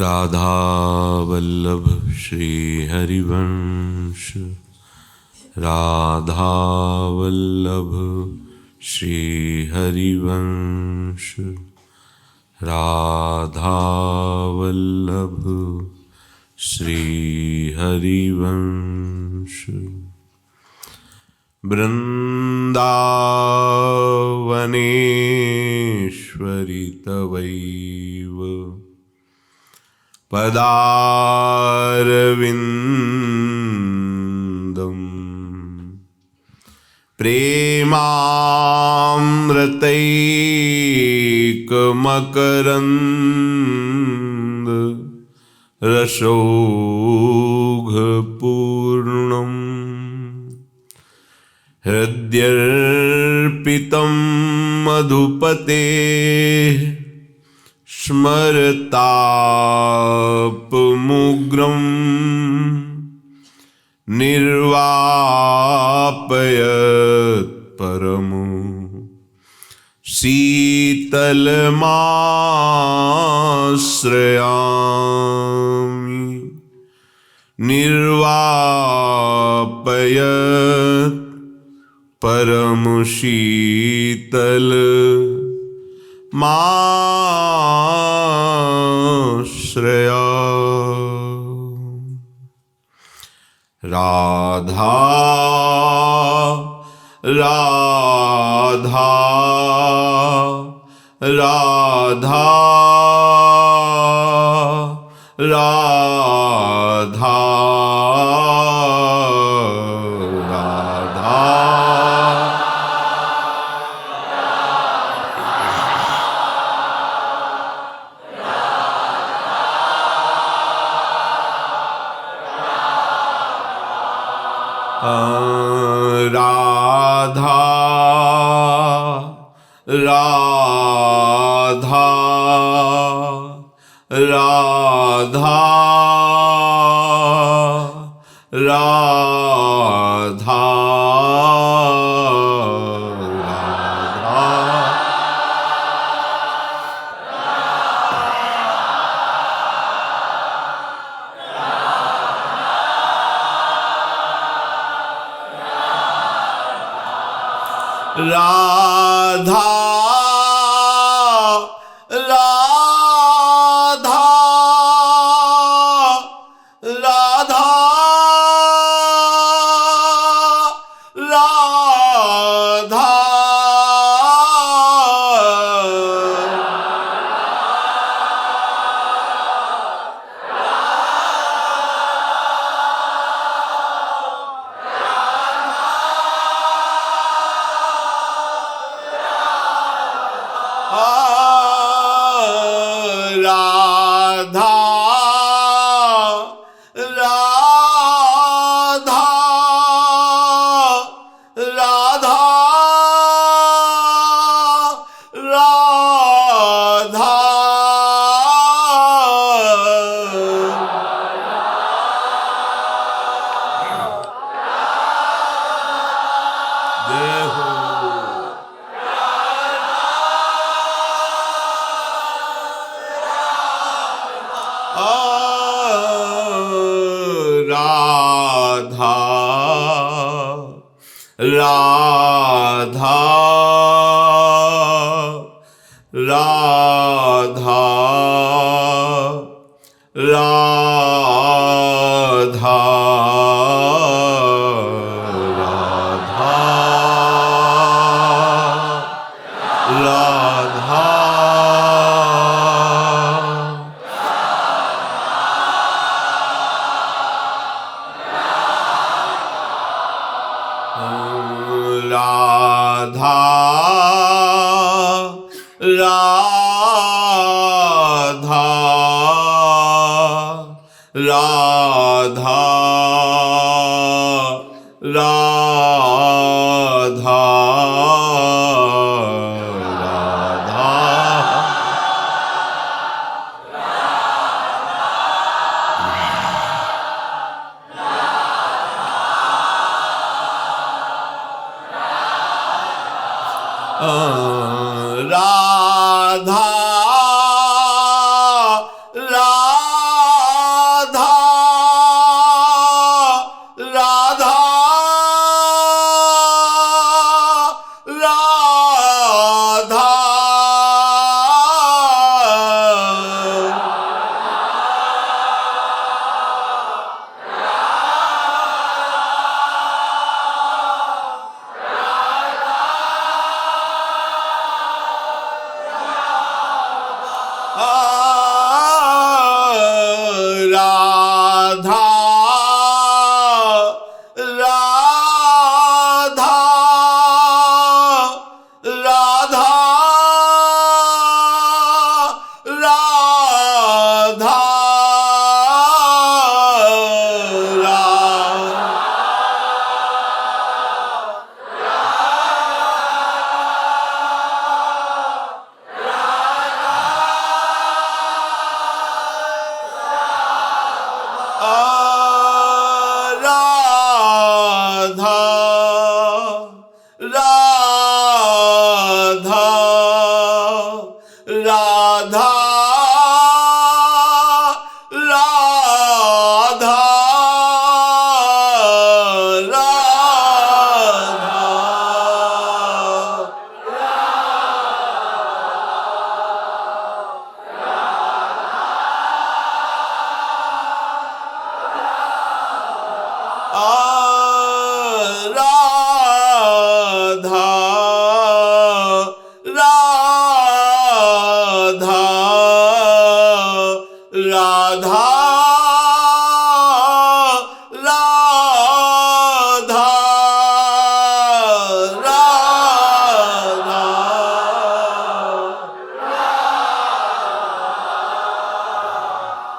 राधा वल्लभ श्री हरिवंश, राधा वल्लभ श्री हरिवंश, राधा वल्लभ श्री हरिवंश। वृन्दावनेश्वरि तवैव पदारविन्दं प्रेमामृतैकमकरन्द रसौघपूर्णम् हृद्यर्पितं मधुपतेः स्मरतापमुग्रं निर्वापयत् परमो शीतलमाश्रयामि। निर्वापयत् परम शीतल माश्रया। राधा राधा राधा राधा राधा राधा राधा राधा राधा राधा राधा राधा राधा राधा राधा राधा राधा राधा राधा राधा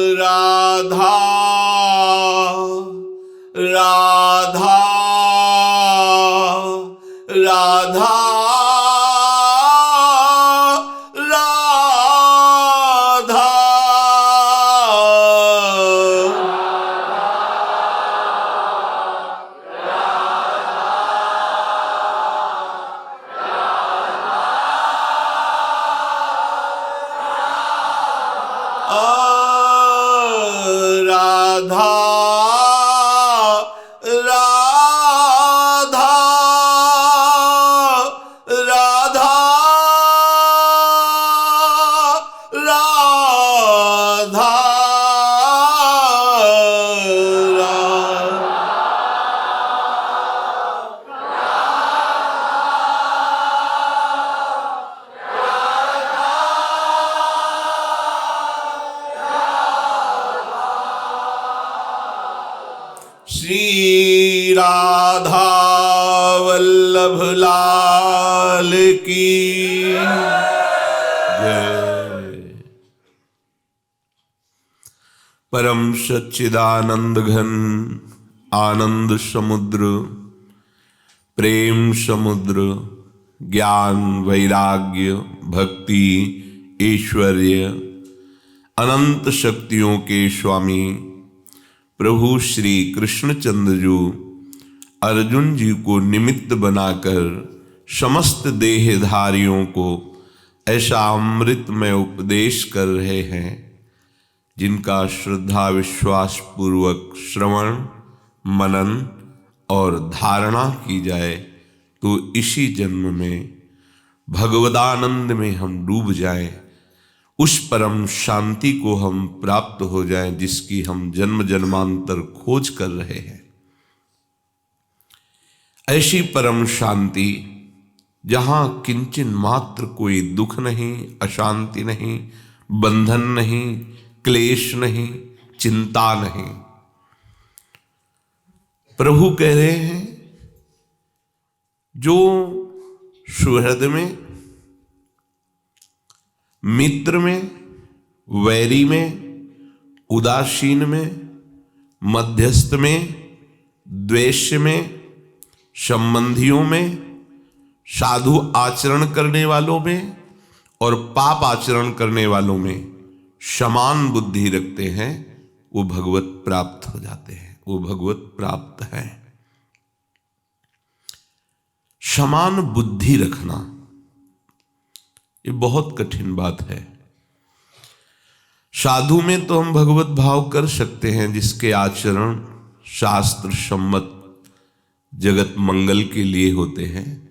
राधा राधा राधा राधा राधा राधा राधा राधा श्री राधा वल्लभ लाल की जय। परम सच्चिदानंद घन आनंद समुद्र प्रेम समुद्र ज्ञान वैराग्य भक्ति ऐश्वर्य अनंत शक्तियों के स्वामी प्रभु श्री कृष्णचंद्र जी अर्जुन जी को निमित्त बनाकर समस्त देहधारियों को ऐसा अमृतमय उपदेश कर रहे हैं जिनका श्रद्धा विश्वास पूर्वक श्रवण मनन और धारणा की जाए तो इसी जन्म में भगवदानंद में हम डूब जाएं, उस परम शांति को हम प्राप्त हो जाएं जिसकी हम जन्म जन्मांतर खोज कर रहे हैं। ऐसी परम शांति जहां किंचन मात्र कोई दुख नहीं, अशांति नहीं, बंधन नहीं, क्लेश नहीं, चिंता नहीं। प्रभु कह रहे हैं जो सुहृद में, मित्र में, वैरी में, उदासीन में, मध्यस्थ में, द्वेष में, संबंधियों में, साधु आचरण करने वालों में और पाप आचरण करने वालों में समान बुद्धि रखते हैं, वो भगवत प्राप्त हो जाते हैं, वो भगवत प्राप्त है। समान बुद्धि रखना ये बहुत कठिन बात है। साधु में तो हम भगवत भाव कर सकते हैं जिसके आचरण शास्त्र सम्मत जगत मंगल के लिए होते हैं,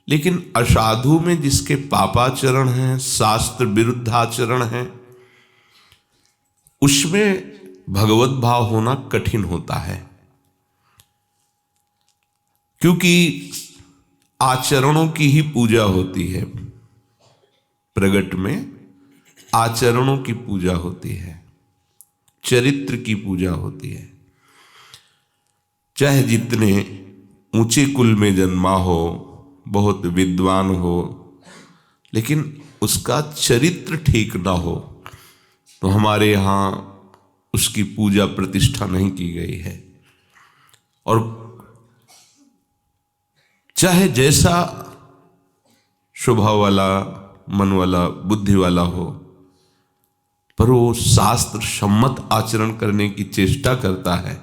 लेकिन असाधु में जिसके पापाचरण हैं, शास्त्र विरुद्ध आचरण हैं, उसमें भगवत भाव होना कठिन होता है, क्योंकि आचरणों की ही पूजा होती है। प्रगट में आचरणों की पूजा होती है, चरित्र की पूजा होती है। चाहे जितने ऊंचे कुल में जन्मा हो, बहुत विद्वान हो, लेकिन उसका चरित्र ठीक ना हो तो हमारे यहाँ उसकी पूजा प्रतिष्ठा नहीं की गई है। और चाहे जैसा स्वभाव वाला, मन वाला, बुद्धि वाला हो, पर वो शास्त्र सम्मत आचरण करने की चेष्टा करता है,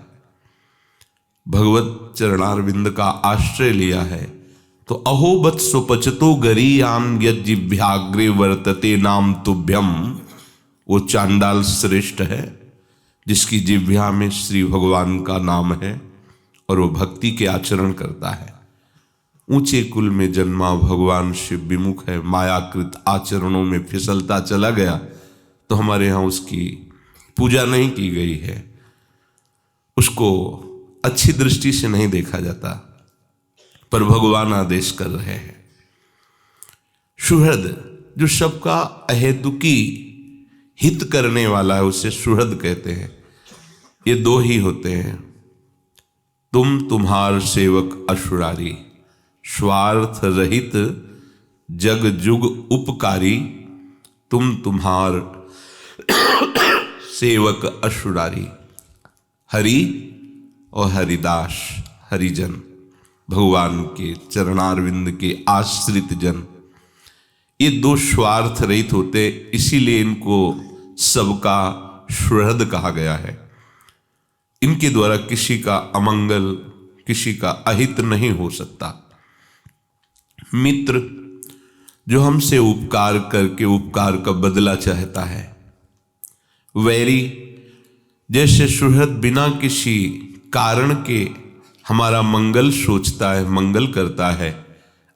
भगवत चरणारविंद का आश्रय लिया है, तो अहोबत सुपचतो गरीयान यज्जिभ्याग्रे वर्तते नाम तुभ्यम। वो चांडाल श्रेष्ठ है जिसकी जिह्वा में श्री भगवान का नाम है और वो भक्ति के आचरण करता है। ऊंचे कुल में जन्मा, भगवान शिव विमुख है, मायाकृत आचरणों में फिसलता चला गया, तो हमारे यहाँ उसकी पूजा नहीं की गई है, उसको अच्छी दृष्टि से नहीं देखा जाता। पर भगवान आदेश कर रहे हैं। सुहृद, जो सबका अहेतुकी हित करने वाला है, उसे सुहृद कहते हैं। ये दो ही होते हैं, तुम तुम्हार सेवक असुरारी, स्वार्थ रहित जग जुग उपकारी, तुम तुम्हार सेवक असुरारी। हरि और हरिदास, हरिजन, भगवान के चरणारविंद के आश्रित जन, ये दो स्वार्थ रहित होते, इसीलिए इनको सबका सुहृद कहा गया है। इनके द्वारा किसी का अमंगल, किसी का अहित नहीं हो सकता। मित्र, जो हमसे उपकार करके उपकार का बदला चाहता है। वैरी, जैसे सुहृद बिना किसी कारण के हमारा मंगल सोचता है, मंगल करता है,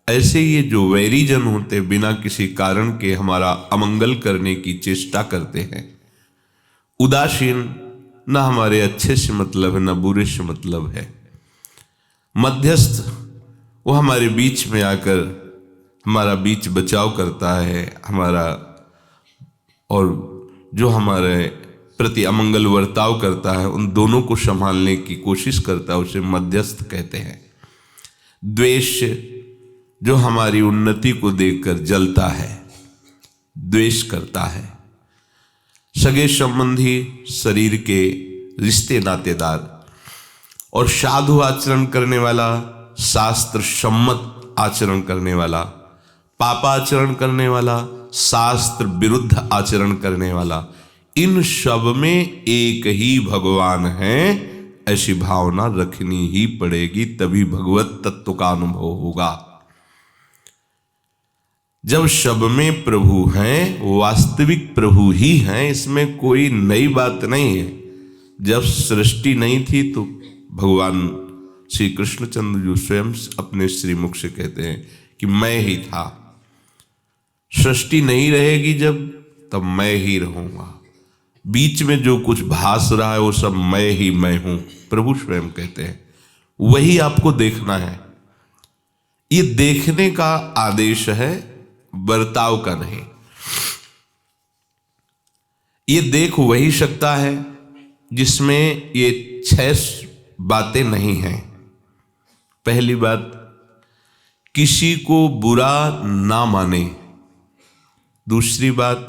ऐसे ये जो वैरी जन होते बिना किसी कारण के हमारा अमंगल करने की चेष्टा करते हैं। उदासीन, ना हमारे अच्छे से मतलब है, ना बुरे से मतलब है। मध्यस्थ, वो हमारे बीच में आकर हमारा बीच बचाव करता है हमारा, और जो हमारे प्रति अमंगल वर्ताव करता है, उन दोनों को संभालने की कोशिश करता है, उसे मध्यस्थ कहते हैं। द्वेष, जो हमारी उन्नति को देखकर जलता है, द्वेष करता है। सगे संबंधी, शरीर के रिश्ते नातेदार, और साधु आचरण करने वाला, शास्त्र सम्मत आचरण करने वाला, पापाचरण करने वाला, शास्त्र विरुद्ध आचरण करने वाला, इन सब में एक ही भगवान है, ऐसी भावना रखनी ही पड़ेगी, तभी भगवत तत्व का अनुभव होगा। जब सब में प्रभु हैं, वास्तविक प्रभु ही हैं, इसमें कोई नई बात नहीं है। जब सृष्टि नहीं थी तो भगवान श्री कृष्णचंद्र जो स्वयं अपने श्रीमुख से कहते हैं कि मैं ही था। सृष्टि नहीं रहेगी जब, तब मैं ही रहूंगा। बीच में जो कुछ भास रहा है वो सब मैं ही मैं हूं, प्रभु स्वयं कहते हैं। वही आपको देखना है। ये देखने का आदेश है, बर्ताव का नहीं। ये देख वही सकता है जिसमें ये 6 बातें नहीं हैं। पहली बात, किसी को बुरा ना माने। दूसरी बात,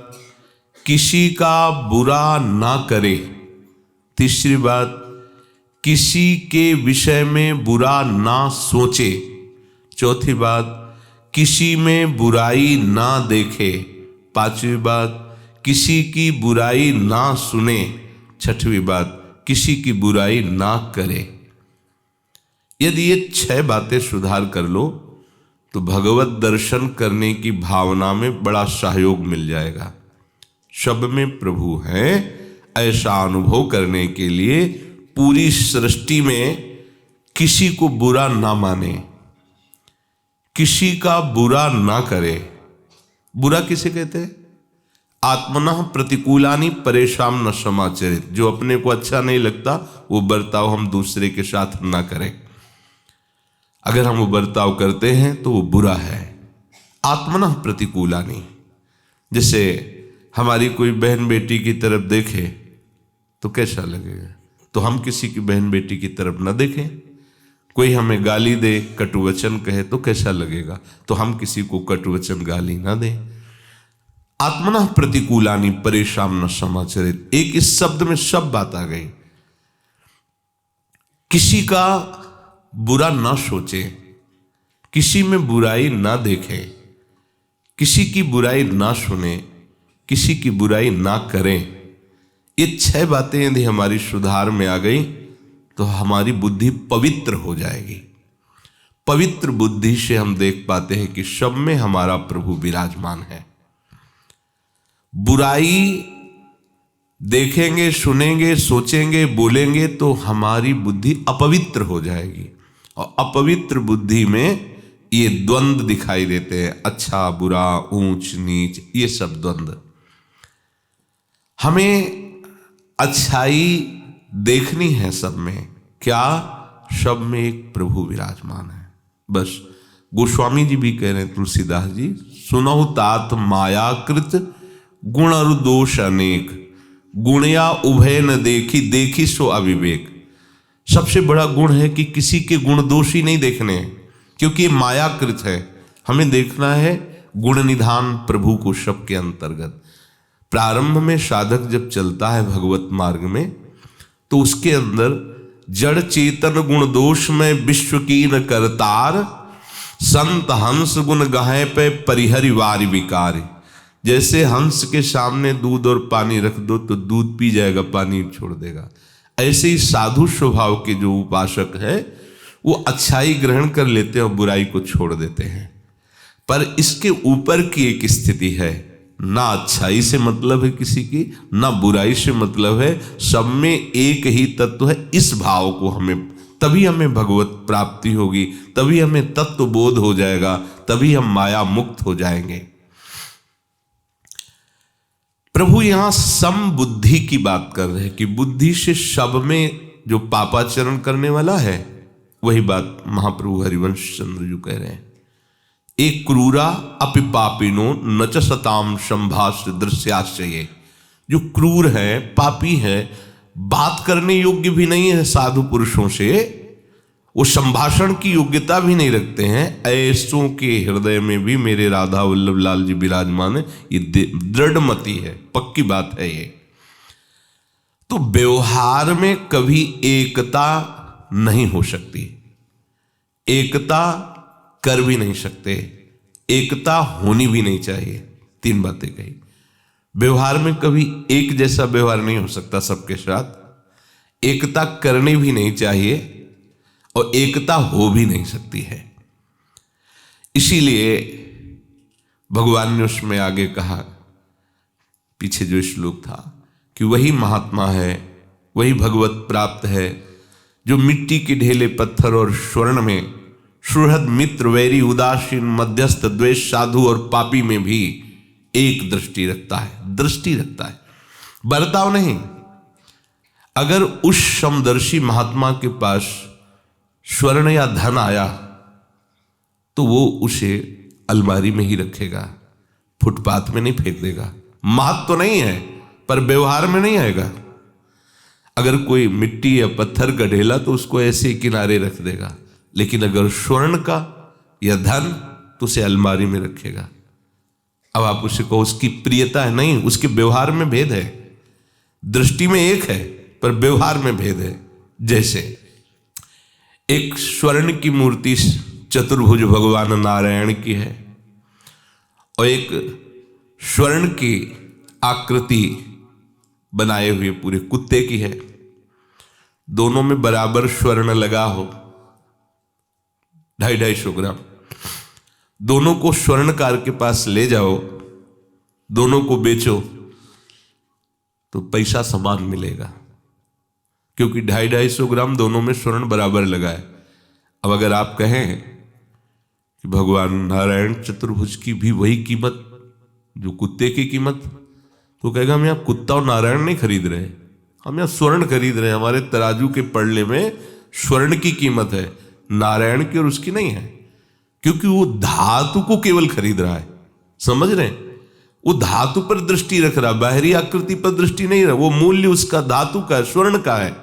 किसी का बुरा ना करे। तीसरी बात, किसी के विषय में बुरा ना सोचे। चौथी बात, किसी में बुराई ना देखे। पांचवी बात, किसी की बुराई ना सुने। छठवीं बात, किसी की बुराई ना करे। यदि ये 6 बातें सुधार कर लो तो भगवत दर्शन करने की भावना में बड़ा सहयोग मिल जाएगा। सब में प्रभु हैं, ऐसा अनुभव करने के लिए पूरी सृष्टि में किसी को बुरा ना माने, किसी का बुरा ना करे। बुरा किसे कहते हैं? आत्मना प्रतिकूलानि परेशान न समाचरित। जो अपने को अच्छा नहीं लगता वो बर्ताव हम दूसरे के साथ ना करें। अगर हम वो बर्ताव करते हैं तो वो बुरा है। आत्मना प्रतिकूलानि, जैसे हमारी कोई बहन बेटी की तरफ देखे तो कैसा लगेगा? तो हम किसी की बहन बेटी की तरफ न देखें। कोई हमें गाली दे, कटुवचन कहे तो कैसा लगेगा? तो हम किसी को कटुवचन गाली ना दें। आत्मनः प्रतिकूलानि परेशान न समाचरित, एक इस शब्द में सब बात आ गई। किसी का बुरा ना सोचे, किसी में बुराई ना देखे, किसी की बुराई ना सुने, किसी की बुराई ना करें। ये 6 बातें यदि हमारी सुधार में आ गई तो हमारी बुद्धि पवित्र हो जाएगी। पवित्र बुद्धि से हम देख पाते हैं कि सब में हमारा प्रभु विराजमान है। बुराई देखेंगे, सुनेंगे, सोचेंगे, बोलेंगे तो हमारी बुद्धि अपवित्र हो जाएगी। और अपवित्र बुद्धि में ये द्वंद्व दिखाई देते हैं, अच्छा बुरा, ऊंच नीच, ये सब द्वंद्व। हमें अच्छाई देखनी है सब में। क्या? सब में एक प्रभु विराजमान है। बस गोस्वामी जी भी कह रहे हैं, तुलसीदास जी, सुनहु तात मायाकृत गुण और दोष अनेक, गुणया उभय न देखी, देखी सो अविवेक। सबसे बड़ा गुण है कि किसी के गुण दोष ही नहीं देखने हैं, क्योंकि ये मायाकृत है। हमें देखना है गुण निधान प्रभु को सबके अंतर्गत। प्रारंभ में साधक जब चलता है भगवत मार्ग में तो उसके अंदर जड़ चेतन गुण दोष में विश्व की न करतार, संत हंस गुण गहे पे परिहरि वारि विकार। जैसे हंस के सामने दूध और पानी रख दो तो दूध पी जाएगा, पानी छोड़ देगा। ऐसे ही साधु स्वभाव के जो उपासक है वो अच्छाई ग्रहण कर लेते हैं और बुराई को छोड़ देते हैं। पर इसके ऊपर की एक स्थिति है, ना अच्छाई से मतलब है किसी की, ना बुराई से मतलब है, सब में एक ही तत्व है। इस भाव को हमें, तभी हमें भगवत प्राप्ति होगी, तभी हमें तत्व बोध हो जाएगा, तभी हम माया मुक्त हो जाएंगे। प्रभु यहां सम बुद्धि की बात कर रहे हैं कि बुद्धि से सब में जो पापाचरण करने वाला है, वही बात महाप्रभु हरिवंश चंद्र जी कह रहे हैं। एक क्रूरा अपि पापिनो न च सताम संभाष्य दृश्याश्चये। जो क्रूर है, पापी है, बात करने योग्य भी नहीं है साधु पुरुषों से, वो संभाषण की योग्यता भी नहीं रखते हैं, ऐसों के हृदय में भी मेरे राधा वल्लभ लाल जी विराजमान है। ये दृढ़ मति है, पक्की बात है ये। तो व्यवहार में कभी एकता नहीं हो सकती, एकता कर भी नहीं सकते, एकता होनी भी नहीं चाहिए। 3 बातें कही। व्यवहार में कभी एक जैसा व्यवहार नहीं हो सकता सबके साथ, एकता करनी भी नहीं चाहिए और एकता हो भी नहीं सकती है। इसीलिए भगवान ने उसमें आगे कहा, पीछे जो श्लोक था, कि वही महात्मा है, वही भगवत प्राप्त है जो मिट्टी के ढेले पत्थर और स्वर्ण में सुहृद मित्र वैरी उदासीन मध्यस्थ द्वेष साधु और पापी में भी एक दृष्टि रखता है। दृष्टि रखता है, बर्ताव नहीं। अगर उस समदर्शी महात्मा के पास स्वर्ण या धन आया तो वो उसे अलमारी में ही रखेगा, फुटपाथ में नहीं फेंक देगा। महत्व तो नहीं है पर व्यवहार में नहीं आएगा। अगर कोई मिट्टी या पत्थर का ढेला तो उसको ऐसे ही किनारे रख देगा, लेकिन अगर स्वर्ण का या धन तो उसे अलमारी में रखेगा। अब आप उसे कहो उसकी प्रियता है, नहीं, उसके व्यवहार में भेद है। दृष्टि में एक है पर व्यवहार में भेद है। जैसे एक स्वर्ण की मूर्ति चतुर्भुज भगवान नारायण की है और एक स्वर्ण की आकृति बनाए हुए पूरे कुत्ते की है। दोनों में बराबर स्वर्ण लगा हो, 250-250 ग्राम, दोनों को स्वर्णकार के पास ले जाओ, दोनों को बेचो तो पैसा समान मिलेगा, क्योंकि 250-250 ग्राम दोनों में स्वर्ण बराबर लगा है। अब अगर आप कहें कि भगवान नारायण चतुर्भुज की भी वही कीमत जो कुत्ते की कीमत, तो कहेगा हम यहाँ कुत्ता और नारायण नहीं खरीद रहे, हम यहाँ स्वर्ण खरीद रहे हैं। हमारे तराजू के पड़ले में स्वर्ण की कीमत है, नारायण की और उसकी नहीं है, क्योंकि वो धातु को केवल खरीद रहा है। समझ रहे हैं? वो धातु पर दृष्टि रख रहा, बाहरी आकृति पर दृष्टि नहीं रहा। वो मूल्य उसका धातु का है, स्वर्ण का है।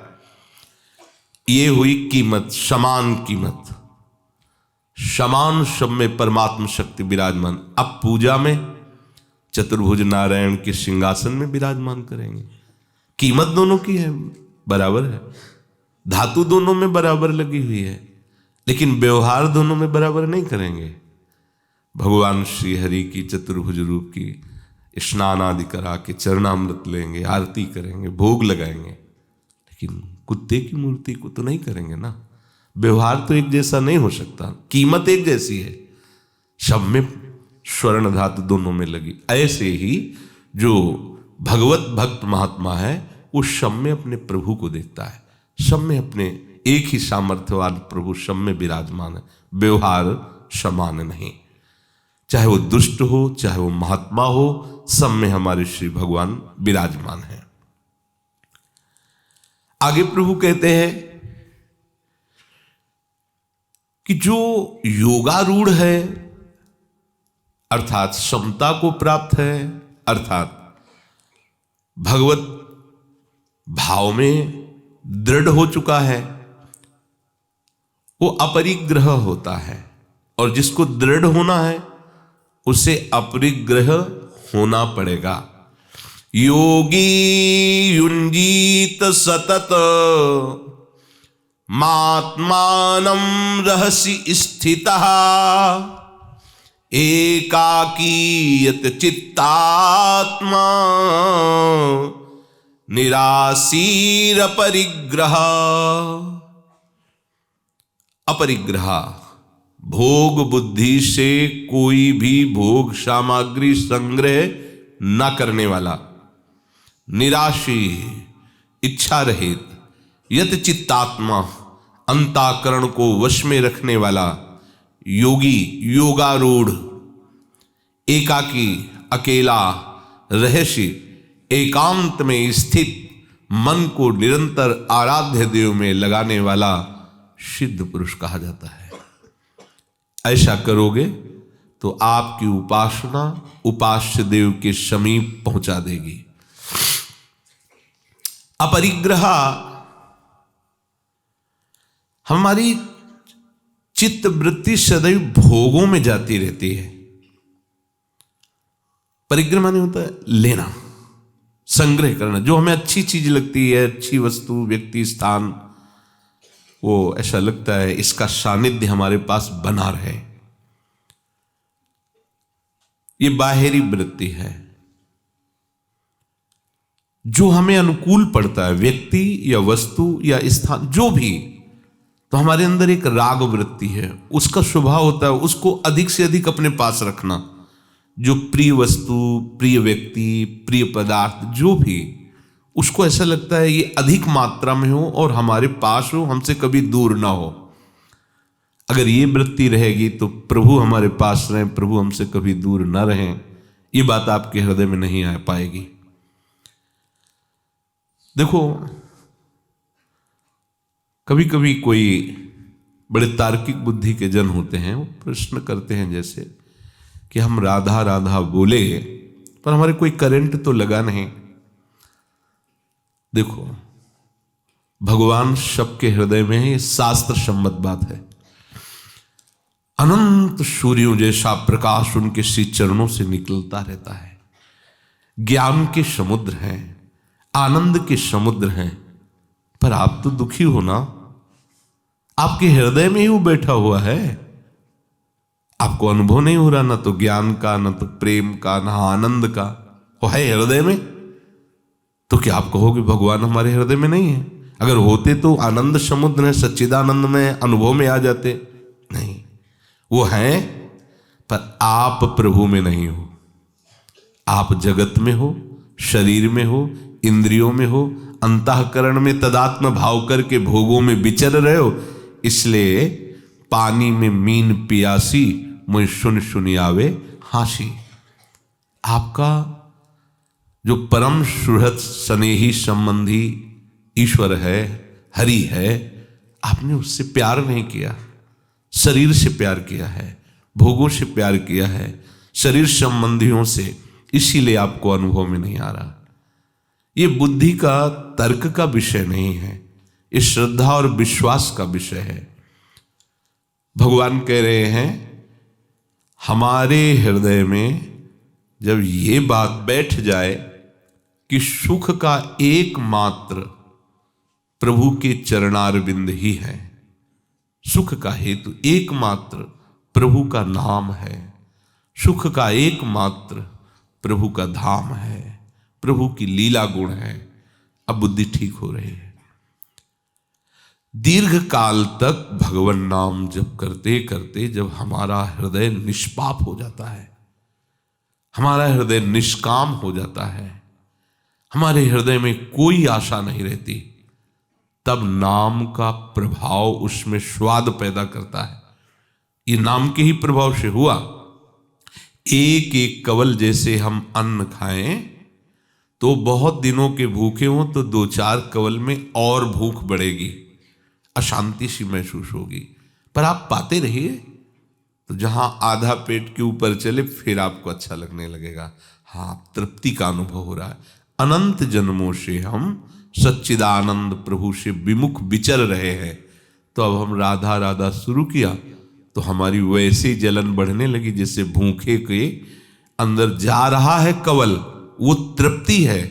ये हुई कीमत, समान कीमत। समान शब्द में परमात्मा शक्ति विराजमान। अब पूजा में चतुर्भुज नारायण के सिंहासन में विराजमान करेंगे। कीमत दोनों की है, बराबर है, धातु दोनों में बराबर लगी हुई है, लेकिन व्यवहार दोनों में बराबर नहीं करेंगे। भगवान श्री हरि की चतुर्भुज रूप की स्नान आदि करा के चरणामृत लेंगे, आरती करेंगे, भोग लगाएंगे, लेकिन कुत्ते की मूर्ति को तो नहीं करेंगे ना। व्यवहार तो एक जैसा नहीं हो सकता, कीमत एक जैसी है, सब में स्वर्ण धातु दोनों में लगी। ऐसे ही जो भगवत भक्त महात्मा है वो सब में अपने प्रभु को देखता है, सब में अपने एक ही सामर्थ्यवान प्रभु सब में विराजमान है। व्यवहार समान नहीं, चाहे वो दुष्ट हो चाहे वो महात्मा हो, सब में हमारे श्री भगवान विराजमान है। आगे प्रभु कहते हैं कि जो योगारूढ़ है अर्थात समता को प्राप्त है, अर्थात भगवत भाव में दृढ़ हो चुका है, वो अपरिग्रह होता है। और जिसको दृढ़ होना है उसे अपरिग्रह होना पड़ेगा। योगी युंजीत सतत मात्मानं रहसि स्थितः एकाकीयत चित्तात्मा निराशीर परिग्रह। अपरिग्रह भोग बुद्धि से कोई भी भोग सामग्री संग्रह न करने वाला, निराशी इच्छा रहित, यत चित्तात्मा अंताकरण को वश में रखने वाला योगी, योगारूढ़, एकाकी अकेला, रहस्य एकांत में स्थित मन को निरंतर आराध्य देव में लगाने वाला सिद्ध पुरुष कहा जाता है। ऐसा करोगे तो आपकी उपासना उपास्य देव के समीप पहुंचा देगी। अपरिग्रह हमारी चित्त वृत्ति सदैव भोगों में जाती रहती है। परिग्रह माने होता है लेना, संग्रह करना। जो हमें अच्छी चीज लगती है, अच्छी वस्तु, व्यक्ति, स्थान, वो ऐसा लगता है इसका सानिध्य हमारे पास बना रहे, ये बाहरी वृत्ति है। जो हमें अनुकूल पड़ता है, व्यक्ति या वस्तु या स्थान, जो भी, तो हमारे अंदर एक राग वृत्ति है, उसका स्वभाव होता है उसको अधिक से अधिक अपने पास रखना। जो प्रिय वस्तु, प्रिय व्यक्ति, प्रिय पदार्थ, जो भी, उसको ऐसा लगता है ये अधिक मात्रा में हो और हमारे पास हो, हमसे कभी दूर ना हो। अगर ये वृत्ति रहेगी तो प्रभु हमारे पास रहें, प्रभु हमसे कभी दूर ना रहें, ये बात आपके हृदय में नहीं आ पाएगी। देखो, कभी कभी कोई बड़े तार्किक बुद्धि के जन होते हैं, वो प्रश्न करते हैं जैसे कि हम राधा राधा बोले पर हमारे कोई करंट तो लगा नहीं। देखो, भगवान सबके हृदय में है, ये शास्त्र सम्मत बात है। अनंत सूर्यों जैसा प्रकाश उनके श्री चरणों से निकलता रहता है। ज्ञान के समुद्र हैं, आनंद के समुद्र हैं, पर आप तो दुखी हो ना। आपके हृदय में ही वो बैठा हुआ है, आपको अनुभव नहीं हो रहा, ना तो ज्ञान का, ना तो प्रेम का, ना आनंद का, वो है हृदय में। तो क्या आप कहोगे भगवान हमारे हृदय में नहीं है? अगर होते तो आनंद समुद्र है, सच्चिदानंद में अनुभव में आ जाते। नहीं, वो हैं, पर आप प्रभु में नहीं हो। आप जगत में हो, शरीर में हो, इंद्रियों में हो, अंतःकरण में तदात्म भाव करके भोगों में विचर रहे हो। इसलिए पानी में मीन पियासी, मुझे सुन सुनी आवे हासी। आपका जो परम सुहृद स्नेही संबंधी ईश्वर है, हरि है, आपने उससे प्यार नहीं किया, शरीर से प्यार किया है, भोगों से प्यार किया है, शरीर संबंधियों से, इसीलिए आपको अनुभव में नहीं आ रहा। ये बुद्धि का तर्क का विषय नहीं है, ये श्रद्धा और विश्वास का विषय है। भगवान कह रहे हैं हमारे हृदय में जब ये बात बैठ जाए कि सुख का एकमात्र प्रभु के चरणारविंद ही है, सुख का हेतु एकमात्र प्रभु का नाम है, सुख का एकमात्र प्रभु का धाम है, प्रभु की लीला गुण है, अब बुद्धि ठीक हो रही है। दीर्घ काल तक भगवान नाम जप करते करते जब हमारा हृदय निष्पाप हो जाता है, हमारा हृदय निष्काम हो जाता है, हमारे हृदय में कोई आशा नहीं रहती, तब नाम का प्रभाव उसमें स्वाद पैदा करता है। ये नाम के ही प्रभाव से हुआ। एक एक कवल जैसे हम अन्न खाएं तो बहुत दिनों के भूखे हों तो 2-4 कवल में और भूख बढ़ेगी, अशांति सी महसूस होगी, पर आप पाते रहिए तो जहां आधा पेट के ऊपर चले फिर आपको अच्छा लगने लगेगा। हाँ, तृप्ति का अनुभव हो रहा है। अनंत जन्मों से हम सच्चिदानंद प्रभु से विमुख विचर रहे हैं, तो अब हम राधा राधा शुरू किया तो हमारी वैसी जलन बढ़ने लगी जैसे भूखे के अंदर जा रहा है कवल, वो तृप्ति है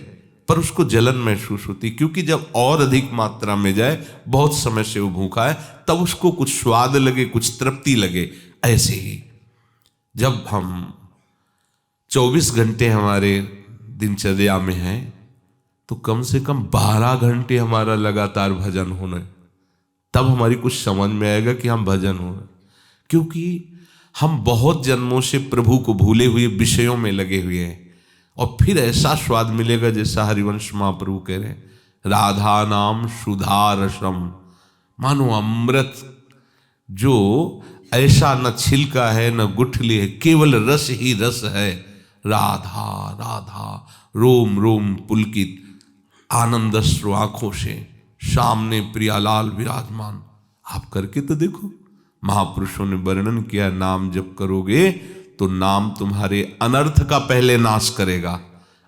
पर उसको जलन महसूस होती, क्योंकि जब और अधिक मात्रा में जाए, बहुत समय से वो भूखा है, तब उसको कुछ स्वाद लगे, कुछ तृप्ति लगे। ऐसे ही जब हम 24 घंटे हमारे दिनचर्या में हैं तो कम से कम 12 घंटे हमारा लगातार भजन होना, तब हमारी कुछ समझ में आएगा कि हम भजन हो रहे, क्योंकि हम बहुत जन्मों से प्रभु को भूले हुए विषयों में लगे हुए हैं। और फिर ऐसा स्वाद मिलेगा जैसा हरिवंश महाप्रभु कह रहे हैं, राधा नाम सुधा रसम, मानो अमृत जो ऐसा न छिलका है न गुठली है, केवल रस ही रस है। राधा राधा रोम रोम पुलकित, आनंद अश्रु आंखों से, सामने प्रियालाल विराजमान। आप करके तो देखो, महापुरुषों ने वर्णन किया, नाम जप करोगे तो नाम तुम्हारे अनर्थ का पहले नाश करेगा,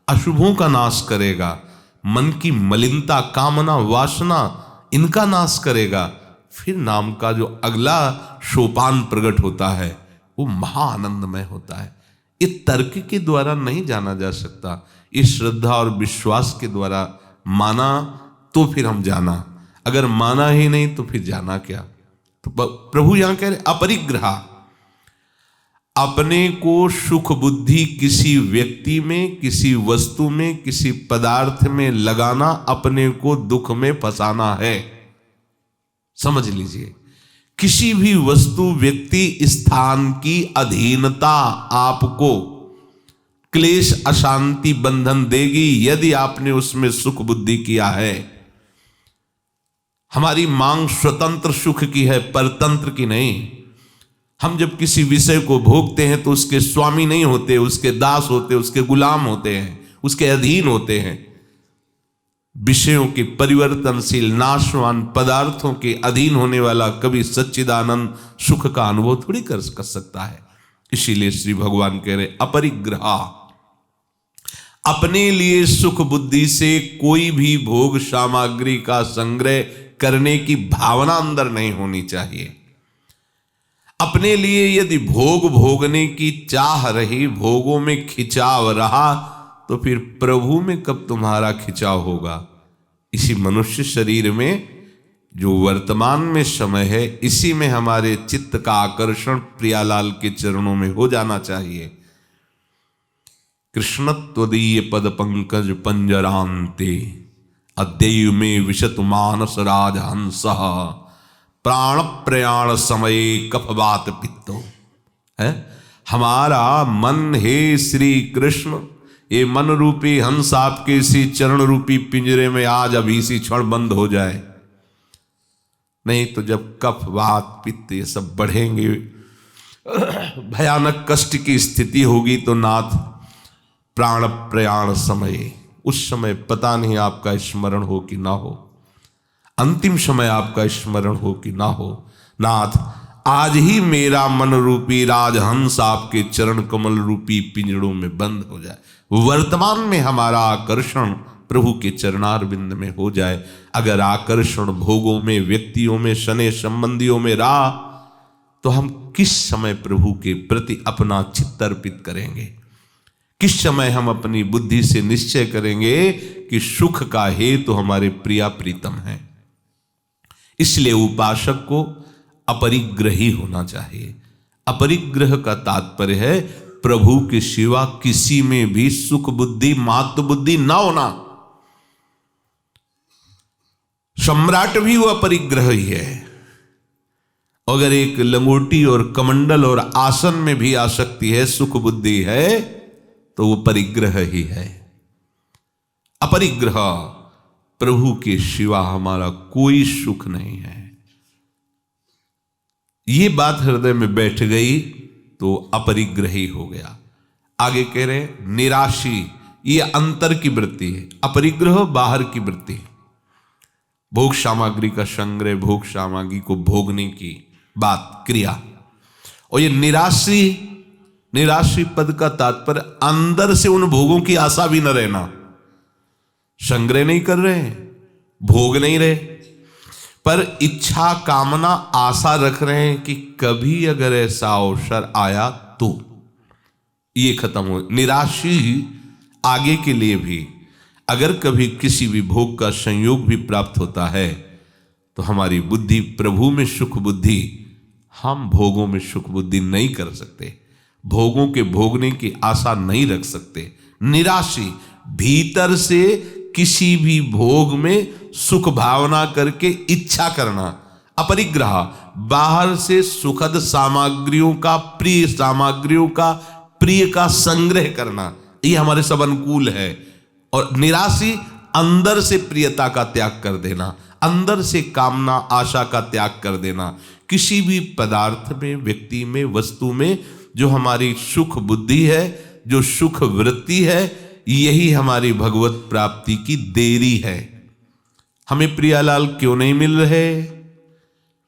अशुभों का नाश करेगा, मन की मलिनता, कामना, वासना, इनका नाश करेगा। फिर नाम का जो अगला सोपान प्रकट होता है वो महाआनंदमय होता है। ये तर्क के द्वारा नहीं जाना जा सकता, इस श्रद्धा और विश्वास के द्वारा माना तो फिर हम जाना, अगर माना ही नहीं तो फिर जाना क्या। तो प्रभु यहां कह रहे अपरिग्रह, अपने को सुख बुद्धि किसी व्यक्ति में, किसी वस्तु में, किसी पदार्थ में लगाना अपने को दुख में फंसाना है। समझ लीजिए, किसी भी वस्तु, व्यक्ति, स्थान की अधीनता आपको क्लेश, अशांति, बंधन देगी यदि आपने उसमें सुख बुद्धि किया है। हमारी मांग स्वतंत्र सुख की है, परतंत्र की नहीं। हम जब किसी विषय को भोगते हैं तो उसके स्वामी नहीं होते, उसके दास होते, उसके गुलाम होते हैं, उसके अधीन होते हैं। विषयों के परिवर्तनशील नाशवान पदार्थों के अधीन होने वाला कभी सच्चिदानंद सुख का अनुभव थोड़ी कर सकता है। इसीलिए श्री भगवान कह रहे अपरिग्रह, अपने लिए सुख बुद्धि से कोई भी भोग सामग्री का संग्रह करने की भावना अंदर नहीं होनी चाहिए। अपने लिए यदि भोग भोगने की चाह रही, भोगों में खिंचाव रहा, तो फिर प्रभु में कब तुम्हारा खिंचाव होगा। इसी मनुष्य शरीर में जो वर्तमान में समय है, इसी में हमारे चित्त का आकर्षण प्रियालाल के चरणों में हो जाना चाहिए। कृष्ण त्वदीय पद पंकज पंजरांते, अद्यैव में विशत मानस राजहंस, प्राण प्रयाण समय कफवात पित्तो। है हमारा मन, हे श्री कृष्ण, ये मन रूपी हंस आपके इसी चरण रूपी पिंजरे में आज अभी इसी क्षण बंद हो जाए, नहीं तो जब कफ वात पित्त ये सब बढ़ेंगे, भयानक कष्ट की स्थिति होगी, तो नाथ प्राण प्रयाण समय, उस समय पता नहीं आपका स्मरण हो कि ना हो, अंतिम समय आपका स्मरण हो कि ना हो। नाथ आज ही मेरा मन रूपी राजहंस आपके चरण कमल रूपी पिंजड़ों में बंद हो जाए। वर्तमान में हमारा आकर्षण प्रभु के चरणारविंद में हो जाए। अगर आकर्षण भोगों में, व्यक्तियों में, शने संबंधियों में रहा तो हम किस समय प्रभु के प्रति अपना चित्त अर्पित करेंगे? किस समय हम अपनी बुद्धि से निश्चय करेंगे कि सुख का हेतु तो हमारे प्रिया प्रीतम है? इसलिए उपासक को अपरिग्रही होना चाहिए। अपरिग्रह का तात्पर्य है प्रभु के सिवा किसी में भी सुख बुद्धि, मात्र बुद्धि ना होना। सम्राट भी वो अपरिग्रह ही है। अगर एक लंगोटी और कमंडल और आसन में भी आसक्ति है, सुख बुद्धि है, तो वो परिग्रह ही है। अपरिग्रह, प्रभु के सिवा हमारा कोई सुख नहीं है। ये बात हृदय में बैठ गई तो अपरिग्रही हो गया। आगे कह रहे निराशी, ये अंतर की वृत्ति है। अपरिग्रह बाहर की वृत्ति है, भोग सामग्री का संग्रह, भोग सामग्री को भोगने की बात, क्रिया। और ये निराशी पद का तात्पर्य अंदर से उन भोगों की आशा भी न रहना। संग्रह नहीं कर रहे, भोग नहीं रहे, पर इच्छा, कामना, आशा रख रहे हैं कि कभी अगर ऐसा अवसर आया तो ये खत्म हो। निराशी आगे के लिए भी, अगर कभी किसी भी भोग का संयोग भी प्राप्त होता है तो हमारी बुद्धि प्रभु में सुख बुद्धि, हम भोगों में सुख बुद्धि नहीं कर सकते, भोगों के भोगने की आशा नहीं रख सकते। निराशी, भीतर से किसी भी भोग में सुख भावना करके इच्छा करना। अपरिग्रह, बाहर से सुखद सामग्रियों का, प्रिय सामग्रियों का, प्रिय का संग्रह करना, ये हमारे सब अनुकूल है। और निराशी, अंदर से प्रियता का त्याग कर देना, अंदर से कामना, आशा का त्याग कर देना। किसी भी पदार्थ में, व्यक्ति में, वस्तु में जो हमारी सुख बुद्धि है, जो सुख वृत्ति है, यही हमारी भगवत प्राप्ति की देरी है। हमें प्रियालाल क्यों नहीं मिल रहे?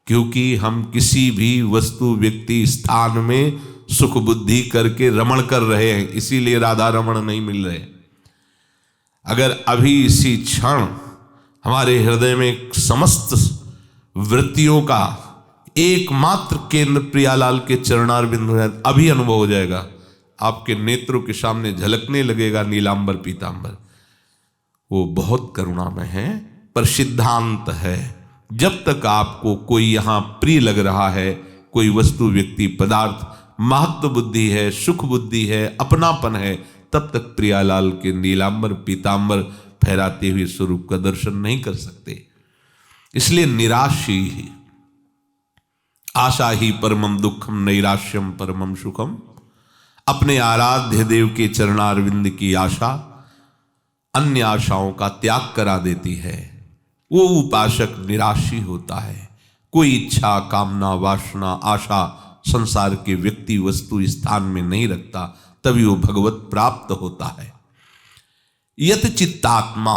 क्योंकि हम किसी भी वस्तु, व्यक्ति, स्थान में सुख बुद्धि करके रमण कर रहे हैं, इसीलिए राधा रमण नहीं मिल रहे। अगर अभी इसी क्षण हमारे हृदय में समस्त वृत्तियों का एकमात्र केंद्र प्रियालाल के चरणारविंद है, अभी अनुभव हो जाएगा, आपके नेत्रों के सामने झलकने लगेगा नीलांबर पीतांबर। वो बहुत करुणामय है, पर सिद्धांत है, जब तक आपको कोई यहां प्रिय लग रहा है, कोई वस्तु, व्यक्ति, पदार्थ, महत्व बुद्धि है, सुख बुद्धि है, अपनापन है, तब तक प्रियालाल के नीलांबर पीतांबर फहराते हुए स्वरूप का दर्शन नहीं कर सकते। इसलिए निराशी ही, आशा ही परमम दुखम, नैराश्यम परमम सुखम। अपने आराध्य देव के चरणारविंद की आशा अन्य आशाओं का त्याग करा देती है। वो उपासक निराशी होता है। कोई इच्छा, कामना, वासना, आशा संसार के व्यक्ति, वस्तु, स्थान में नहीं रखता, तभी वो भगवत प्राप्त होता है। यत चित्तात्मा,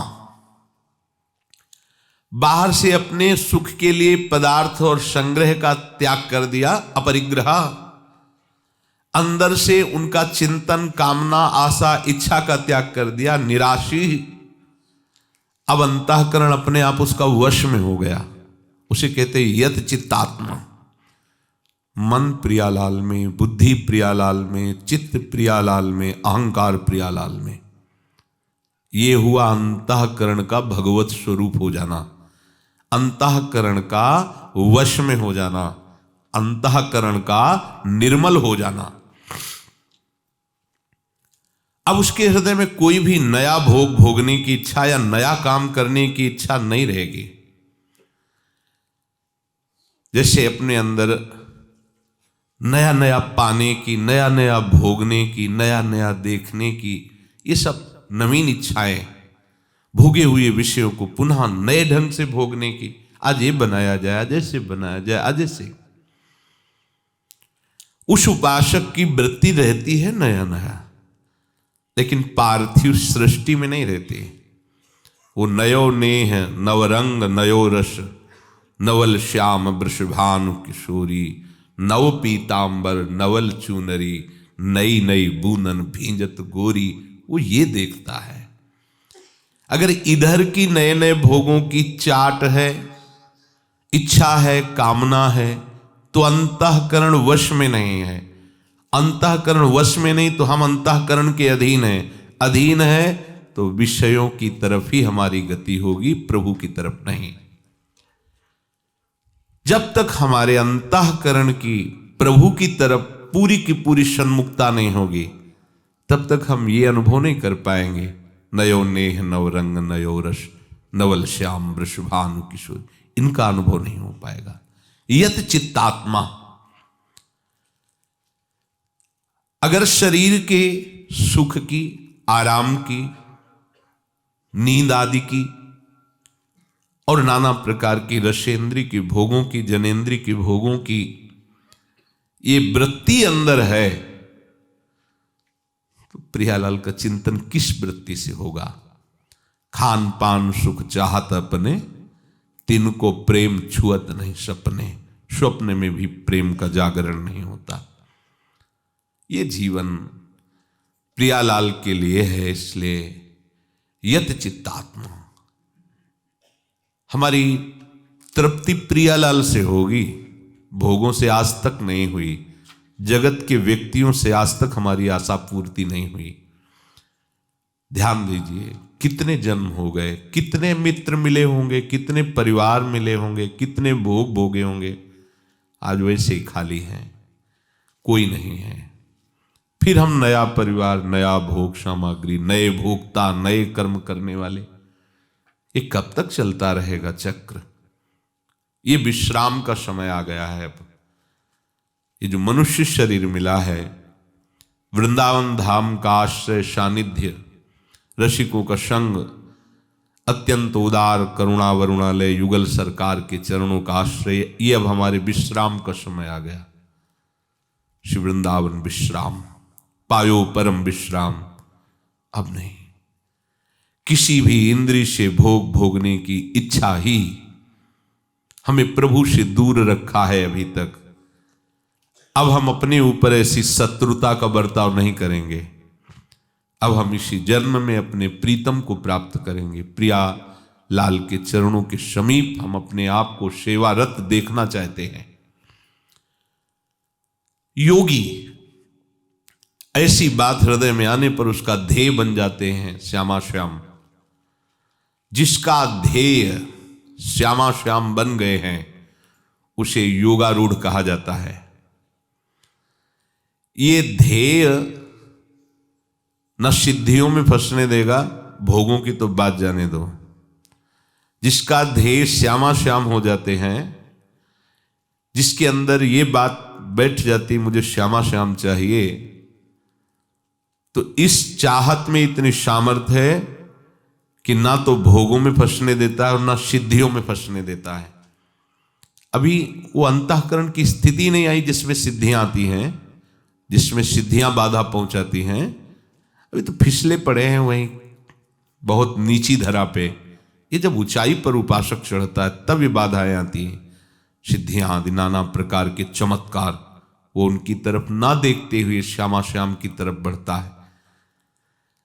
बाहर से अपने सुख के लिए पदार्थ और संग्रह का त्याग कर दिया, अपरिग्रह। अंदर से उनका चिंतन, कामना, आशा, इच्छा का त्याग कर दिया, निराशी। अब अंतःकरण अपने आप उसका वश में हो गया, उसे कहते हैं यत चित्तात्मा। मन प्रियालाल में, बुद्धि प्रियालाल में, चित्त प्रियालाल में, अहंकार प्रियालाल में। ये हुआ अंतःकरण का भगवत स्वरूप हो जाना, अंतःकरण का वश में हो जाना, अंतःकरण का निर्मल हो जाना। अब उसके हृदय में कोई भी नया भोग भोगने की इच्छा या नया काम करने की इच्छा नहीं रहेगी। जैसे अपने अंदर नया नया पाने की, नया नया भोगने की, नया नया देखने की, ये सब नवीन इच्छाएं, भोगे हुए विषयों को पुनः नए ढंग से भोगने की, आज ये बनाया जाए, आज ऐसे बनाया जाए, आज ऐसे। उस उपासक की वृत्ति रहती है नया नया, लेकिन पार्थिव सृष्टि में नहीं रहती। वो नयो नेह नवरंग नयो रस, नवल श्याम वृषभानु किशोरी, नव पीतांबर नवल चूनरी, नई नई बूनन भींजत गोरी, वो ये देखता है। अगर इधर की नए नए भोगों की चाट है, इच्छा है, कामना है, तो अंतःकरण वश में नहीं है। अंतःकरण वश में नहीं तो हम अंतःकरण के अधीन हैं। अधीन है तो विषयों की तरफ ही हमारी गति होगी, प्रभु की तरफ नहीं। जब तक हमारे अंतःकरण की प्रभु की तरफ पूरी की पूरी सन्मुखता नहीं होगी, तब तक हम ये अनुभव नहीं कर पाएंगे, नयो नेह नव रंग नयो रस नवल श्याम वृषभानु किशोर, इनका अनुभव नहीं हो पाएगा। यत चित्तात्मा, अगर शरीर के सुख की, आराम की, नींद आदि की और नाना प्रकार की रसेंद्री की भोगों की, जनेन्द्री की भोगों की ये वृत्ति अंदर है, तो प्रियालाल का चिंतन किस वृत्ति से होगा? खान पान सुख चाहत अपने, तिनको प्रेम छुअत नहीं सपने। स्वप्न में भी प्रेम का जागरण नहीं होता। ये जीवन प्रियालाल के लिए है, इसलिए यत चित्तात्मा, हमारी तृप्ति प्रियालाल से होगी, भोगों से आज तक नहीं हुई, जगत के व्यक्तियों से आज तक हमारी आशा पूर्ति नहीं हुई। ध्यान दीजिए, कितने जन्म हो गए, कितने मित्र मिले होंगे, कितने परिवार मिले होंगे, कितने भोग भोगे होंगे, आज वैसे ही खाली हैं, कोई नहीं है। फिर हम नया परिवार, नया भोग सामग्री, नए भोक्ता, नए कर्म करने वाले, ये कब तक चलता रहेगा चक्र? ये विश्राम का समय आ गया है। अब ये जो मनुष्य शरीर मिला है, वृंदावन धाम का आश्रय, सानिध्य, रसिकों का संग, अत्यंत उदार करुणा वरुणालय युगल सरकार के चरणों का आश्रय, ये अब हमारे विश्राम का समय आ गया। श्री वृंदावन विश्राम पायो परम विश्राम। अब नहीं, किसी भी इंद्रिय से भोग भोगने की इच्छा ही हमें प्रभु से दूर रखा है अभी तक। अब हम अपने ऊपर ऐसी शत्रुता का बर्ताव नहीं करेंगे। अब हम इसी जन्म में अपने प्रीतम को प्राप्त करेंगे। प्रिया लाल के चरणों के समीप हम अपने आप को सेवारत देखना चाहते हैं। योगी ऐसी बात हृदय में आने पर उसका ध्येय बन जाते हैं श्यामा श्याम। जिसका ध्येय श्यामा श्याम बन गए हैं उसे योगारूढ़ कहा जाता है। ये ध्येय न सिद्धियों में फंसने देगा, भोगों की तो बात जाने दो। जिसका ध्येय श्यामा श्याम हो जाते हैं, जिसके अंदर ये बात बैठ जाती मुझे श्यामा श्याम चाहिए, तो इस चाहत में इतनी सामर्थ्य है कि ना तो भोगों में फंसने देता है और ना सिद्धियों में फंसने देता है। अभी वो अंतःकरण की स्थिति नहीं आई जिसमें सिद्धियां आती हैं, जिसमें सिद्धियां बाधा पहुंचाती हैं। अभी तो फिसले पड़े हैं वहीं बहुत नीची धरा पे। ये जब ऊंचाई पर उपासक चढ़ता है तब ये बाधाएं आती हैं। सिद्धियां आदि नाना प्रकार के चमत्कार, वो उनकी तरफ ना देखते हुए श्यामा श्याम की तरफ बढ़ता है।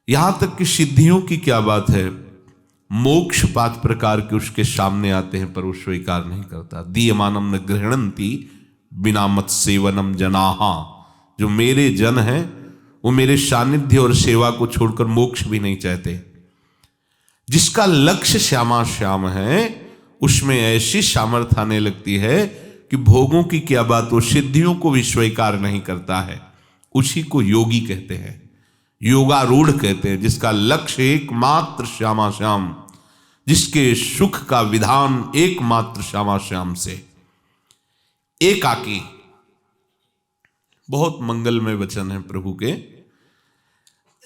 यहां तक कि सिद्धियों की क्या बात है, मोक्ष 5 प्रकार के उसके सामने आते हैं पर वो स्वीकार नहीं करता। दीयमानम न गृह्णन्ति बिना मत सेवनम जनाहा। जो मेरे जन हैं वो मेरे सानिध्य और सेवा को छोड़कर मोक्ष भी नहीं चाहते। जिसका लक्ष्य श्यामा श्याम है उसमें ऐसी सामर्थ्य आने लगती है कि भोगों की क्या बात, वो सिद्धियों को भी स्वीकार नहीं करता है। उसी को योगी कहते हैं, योगारूढ़ कहते हैं। जिसका लक्ष्य एकमात्र श्यामा श्याम, जिसके सुख का विधान एकमात्र श्यामा श्याम से। एकाकी, बहुत मंगलमय वचन है प्रभु के।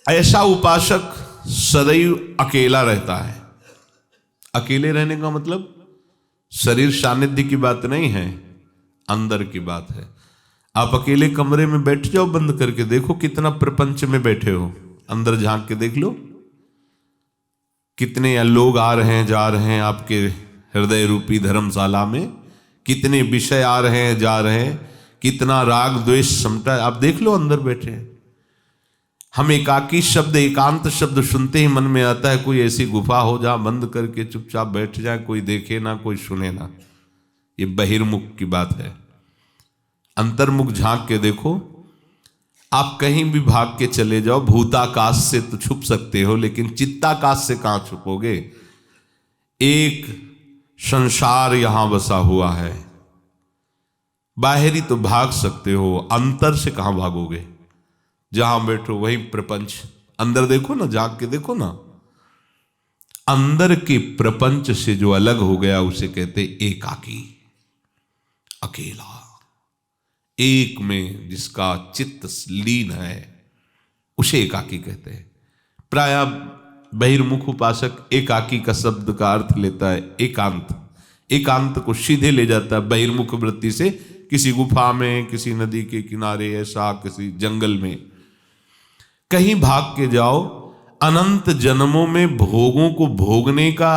ऐसा उपासक सदैव अकेला रहता है। अकेले रहने का मतलब शरीर सानिध्य की बात नहीं है, अंदर की बात है। आप अकेले कमरे में बैठ जाओ, बंद करके देखो कितना प्रपंच में बैठे हो। अंदर झांक के देख लो, कितने लोग आ रहे हैं जा रहे हैं आपके हृदय रूपी धर्मशाला में, कितने विषय आ रहे हैं जा रहे हैं, कितना राग द्वेष समटा, आप देख लो अंदर बैठे हैं। हम एकाकी शब्द, एकांत शब्द सुनते ही मन में आता है कोई ऐसी गुफा हो जहां बंद करके चुपचाप बैठ जाए, कोई देखे ना, कोई सुने ना। ये बहिर्मुख की बात है। अंतर्मुख झांक के देखो, आप कहीं भी भाग के चले जाओ, भूताकाश से तो छुप सकते हो, लेकिन चित्ताकाश से कहां छुपोगे। एक संसार यहां बसा हुआ है, बाहरी तो भाग सकते हो, अंतर से कहां भागोगे। जहां बैठो वही प्रपंच। अंदर देखो ना, जाग के देखो ना, अंदर के प्रपंच से जो अलग हो गया उसे कहते एकाकी, अकेला। एक में जिसका चित्त लीन है उसे एकाकी कहते हैं। प्राय बहिर्मुख उपासक एकाकी का शब्द का अर्थ लेता है एकांत। एकांत को सीधे ले जाता है बहिर्मुख वृत्ति से, किसी गुफा में, किसी नदी के किनारे, ऐसा किसी जंगल में कहीं भाग के जाओ। अनंत जन्मों में भोगों को भोगने का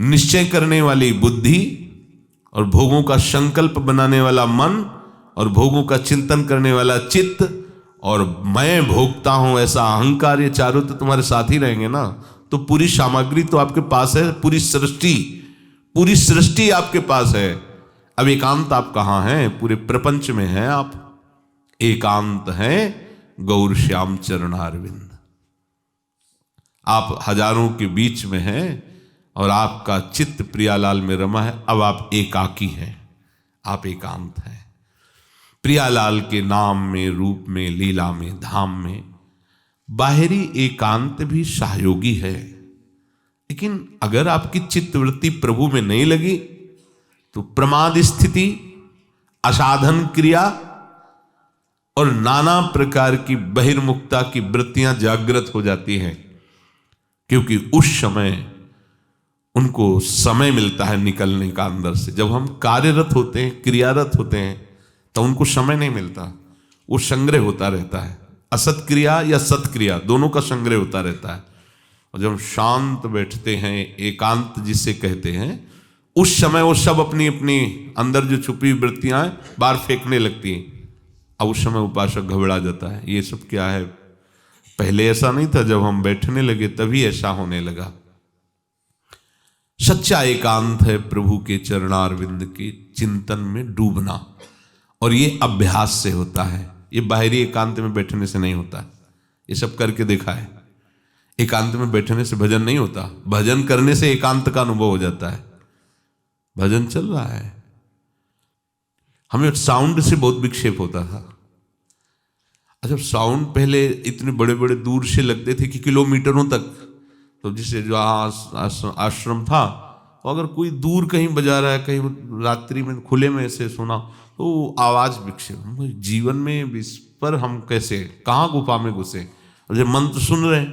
निश्चय करने वाली बुद्धि और भोगों का संकल्प बनाने वाला मन और भोगों का चिंतन करने वाला चित्त और मैं भोगता हूं ऐसा अहंकार, ये चारों तो तुम्हारे साथ ही रहेंगे ना। तो पूरी सामग्री तो आपके पास है, पूरी सृष्टि आपके पास है। अब एकांत आप कहां हैं? पूरे प्रपंच में हैं आप। एकांत हैं गौर श्याम चरणारविंद। आप हजारों के बीच में हैं और आपका चित्त प्रियालाल में रमा है। अब आप एकाकी हैं, आप एकांत हैं। प्रियालाल के नाम में, रूप में, लीला में, धाम में। बाहरी एकांत भी सहयोगी है, लेकिन अगर आपकी चित्तवृत्ति प्रभु में नहीं लगी तो प्रमाद स्थिति, असाधन क्रिया और नाना प्रकार की बहिर्मुखता की वृत्तियां जागृत हो जाती हैं, क्योंकि उस समय उनको समय मिलता है निकलने का अंदर से। जब हम कार्यरत होते हैं, क्रियारत होते हैं, तो उनको समय नहीं मिलता, वो संग्रह होता रहता है। असत क्रिया या सत्क्रिया दोनों का संग्रह होता रहता है। और जब शांत बैठते हैं, एकांत जिसे कहते हैं, उस समय वो सब अपनी अपनी अंदर जो छुपी वृत्तियां बाहर फेंकने लगती हैं। अब उस समय उपासक घबरा जाता है, ये सब क्या है? पहले ऐसा नहीं था, जब हम बैठने लगे तभी ऐसा होने लगा। सच्चा एकांत है प्रभु के चरणारविंद के चिंतन में डूबना, और ये अभ्यास से होता है। ये बाहरी एकांत में बैठने से नहीं होता। ये सब करके देखा है। एकांत में बैठने से भजन नहीं होता, भजन करने से एकांत का अनुभव हो जाता है। भजन चल रहा है, हमें साउंड से बहुत विक्षेप होता था। अच्छा, साउंड पहले इतने बड़े बड़े दूर से लगते थे कि किलोमीटरों तक। तो जिसे जो आश्रम था, तो अगर कोई दूर कहीं बजा रहा है, कहीं रात्रि में खुले में ऐसे सुना, तो आवाज विक्षेप। जीवन में इस पर हम कैसे, कहाँ गुफा में घुसे? और जब मंत्र सुन रहे हैं,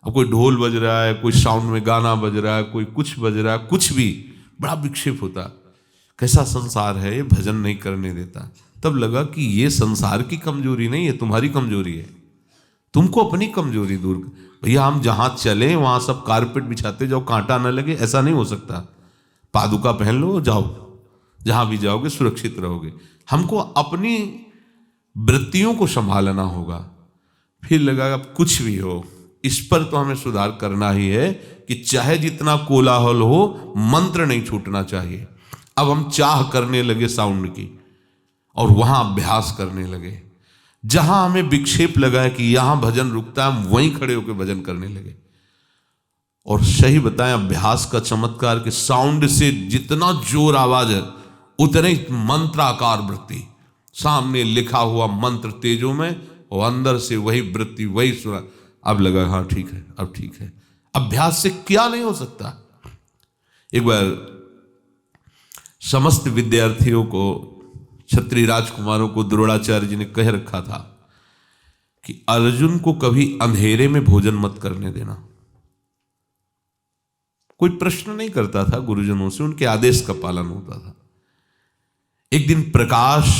अब कोई ढोल बज रहा है, कोई साउंड में गाना बज रहा है, कोई कुछ बज रहा है, कुछ भी, बड़ा विक्षेप होता। कैसा संसार है ये, भजन नहीं करने देता। तब लगा कि ये संसार की कमजोरी नहीं है, तुम्हारी कमजोरी है। तुमको अपनी कमजोरी दूर। भैया हम जहां चले वहां सब कारपेट बिछाते जाओ, कांटा न लगे, ऐसा नहीं हो सकता। पादुका पहन लो, जाओ, जहां भी जाओगे सुरक्षित रहोगे। हमको अपनी वृत्तियों को संभालना होगा। फिर लगा अब कुछ भी हो, इस पर तो हमें सुधार करना ही है कि चाहे जितना कोलाहल हो, मंत्र नहीं छूटना चाहिए। अब हम चाह करने लगे साउंड की, और वहां अभ्यास करने लगे। जहां हमें विक्षेप लगा है कि यहां भजन रुकता है, हम वहीं खड़े होकर भजन करने लगे। और सही बताएं, अभ्यास का चमत्कार कि साउंड से जितना जोर आवाज है, उतने मंत्राकार वृत्ति। सामने लिखा हुआ मंत्र तेजों में, और अंदर से वही वृत्ति, वही सुना। अब लगा हाँ ठीक है, अब ठीक है। अभ्यास से क्या नहीं हो सकता। एक बार समस्त विद्यार्थियों को, क्षत्रिय राजकुमारों को द्रोणाचार्य जी ने कह रखा था कि अर्जुन को कभी अंधेरे में भोजन मत करने देना। कोई प्रश्न नहीं करता था गुरुजनों से, उनके आदेश का पालन होता था। एक दिन प्रकाश